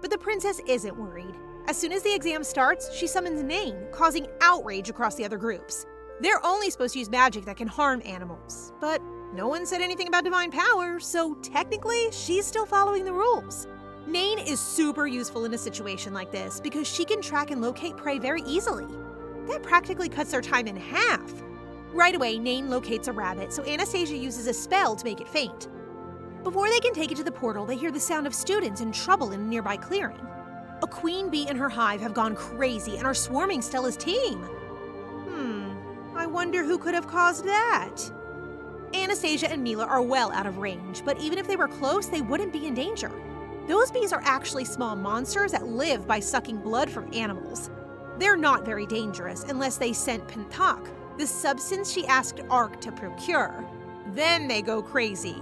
But the princess isn't worried. As soon as the exam starts, she summons Nain, causing outrage across the other groups. They're only supposed to use magic that can harm animals, but no one said anything about divine power, so technically, she's still following the rules. Nain is super useful in a situation like this because she can track and locate prey very easily. That practically cuts their time in half. Right away, Nain locates a rabbit, so Anastasia uses a spell to make it faint. Before they can take it to the portal, they hear the sound of students in trouble in a nearby clearing. A queen bee and her hive have gone crazy and are swarming Stella's team. I wonder who could have caused that? Anastasia and Mila are well out of range, but even if they were close, they wouldn't be in danger. Those bees are actually small monsters that live by sucking blood from animals. They're not very dangerous unless they scent Pentak, the substance she asked Ark to procure. Then they go crazy.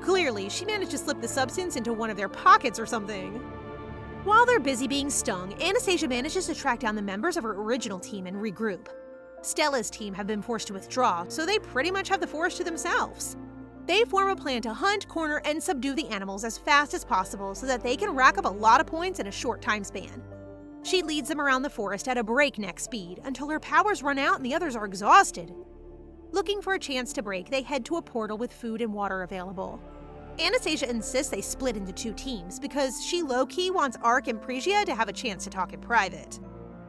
Clearly, she managed to slip the substance into one of their pockets or something. While they're busy being stung, Anastasia manages to track down the members of her original team and regroup. Stella's team have been forced to withdraw, so they pretty much have the forest to themselves. They form a plan to hunt, corner, and subdue the animals as fast as possible so that they can rack up a lot of points in a short time span. She leads them around the forest at a breakneck speed until her powers run out and the others are exhausted. Looking for a chance to break, they head to a portal with food and water available. Anastasia insists they split into two teams because she low-key wants Ark and Pregia to have a chance to talk in private.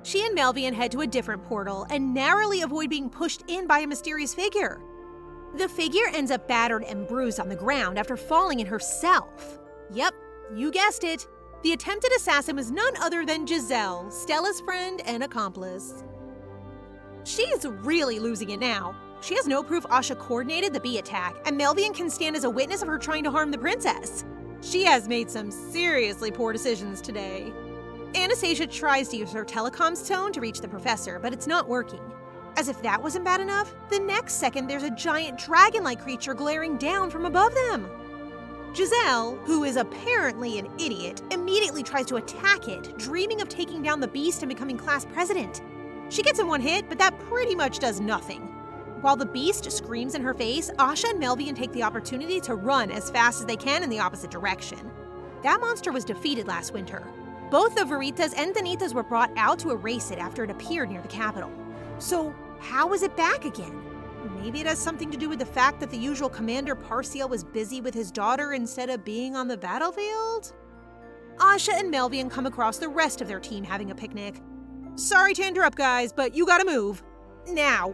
She and Melvian head to a different portal and narrowly avoid being pushed in by a mysterious figure. The figure ends up battered and bruised on the ground after falling in herself. Yep, you guessed it. The attempted assassin was none other than Giselle, Stella's friend and accomplice. She's really losing it now. She has no proof Asha coordinated the bee attack, and Melvian can stand as a witness of her trying to harm the princess. She has made some seriously poor decisions today. Anastasia tries to use her telecom's tone to reach the professor, but it's not working. As if that wasn't bad enough, the next second there's a giant dragon-like creature glaring down from above them. Giselle, who is apparently an idiot, immediately tries to attack it, dreaming of taking down the beast and becoming class president. She gets in one hit, but that pretty much does nothing. While the beast screams in her face, Asha and Melvian take the opportunity to run as fast as they can in the opposite direction. That monster was defeated last winter. Both the Veritas and Danitas were brought out to erase it after it appeared near the capital. So, how is it back again? Maybe it has something to do with the fact that the usual Commander Parschel was busy with his daughter instead of being on the battlefield? Asha and Melvian come across the rest of their team having a picnic. Sorry to interrupt, guys, but you gotta move. Now.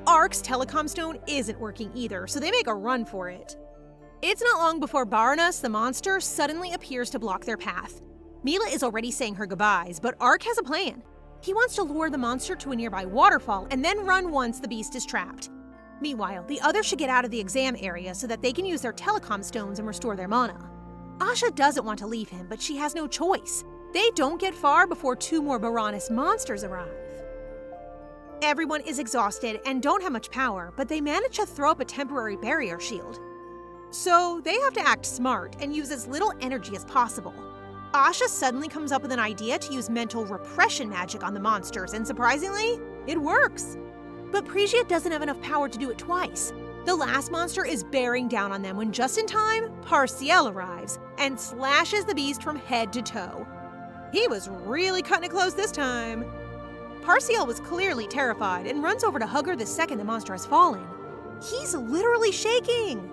Ark's telecom stone isn't working either, so they make a run for it. It's not long before Baranus, the monster, suddenly appears to block their path. Mila is already saying her goodbyes, but Ark has a plan. He wants to lure the monster to a nearby waterfall and then run once the beast is trapped. Meanwhile, the others should get out of the exam area so that they can use their telecom stones and restore their mana. Asha doesn't want to leave him, but she has no choice. They don't get far before 2 more Baranus monsters arrive. Everyone is exhausted and don't have much power, but they manage to throw up a temporary barrier shield. So they have to act smart and use as little energy as possible. Asha suddenly comes up with an idea to use mental repression magic on the monsters, and surprisingly, it works. But Pregia doesn't have enough power to do it twice. The last monster is bearing down on them when just in time, Parschel arrives and slashes the beast from head to toe. He was really cutting it close this time. Parschel was clearly terrified and runs over to hug her the second the monster has fallen. He's literally shaking.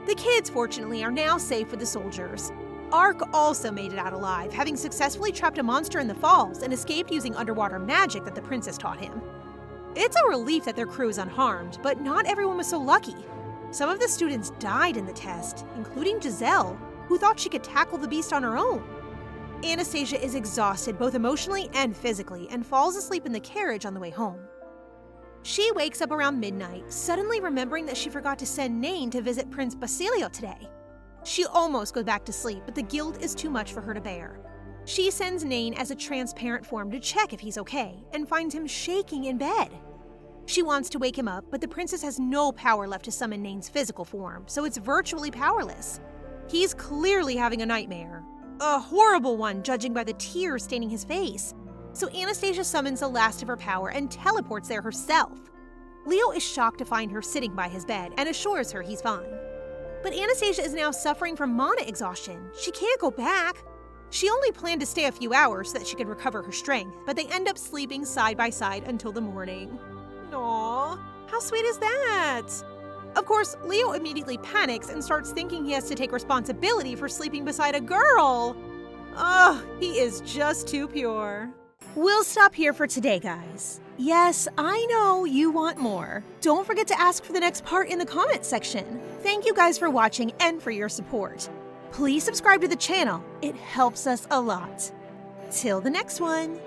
The kids, fortunately, are now safe with the soldiers. Ark also made it out alive, having successfully trapped a monster in the falls and escaped using underwater magic that the princess taught him. It's a relief that their crew is unharmed, but not everyone was so lucky. Some of the students died in the test, including Giselle, who thought she could tackle the beast on her own. Anastasia is exhausted both emotionally and physically and falls asleep in the carriage on the way home. She wakes up around midnight, suddenly remembering that she forgot to send Nain to visit Prince Basilio today. She almost goes back to sleep, but the guilt is too much for her to bear. She sends Nain as a transparent form to check if he's okay, and finds him shaking in bed. She wants to wake him up, but the princess has no power left to summon Nain's physical form, so it's virtually powerless. He's clearly having a nightmare. A horrible one, judging by the tears staining his face. So Anastasia summons the last of her power and teleports there herself. Leo is shocked to find her sitting by his bed and assures her he's fine. But Anastasia is now suffering from mana exhaustion. She can't go back. She only planned to stay a few hours so that she could recover her strength, but they end up sleeping side by side until the morning. Aww, how sweet is that? Of course, Leo immediately panics and starts thinking he has to take responsibility for sleeping beside a girl. Oh, he is just too pure. We'll stop here for today, guys. Yes, I know you want more. Don't forget to ask for the next part in the comments section. Thank you guys for watching and for your support. Please subscribe to the channel. It helps us a lot. Till the next one.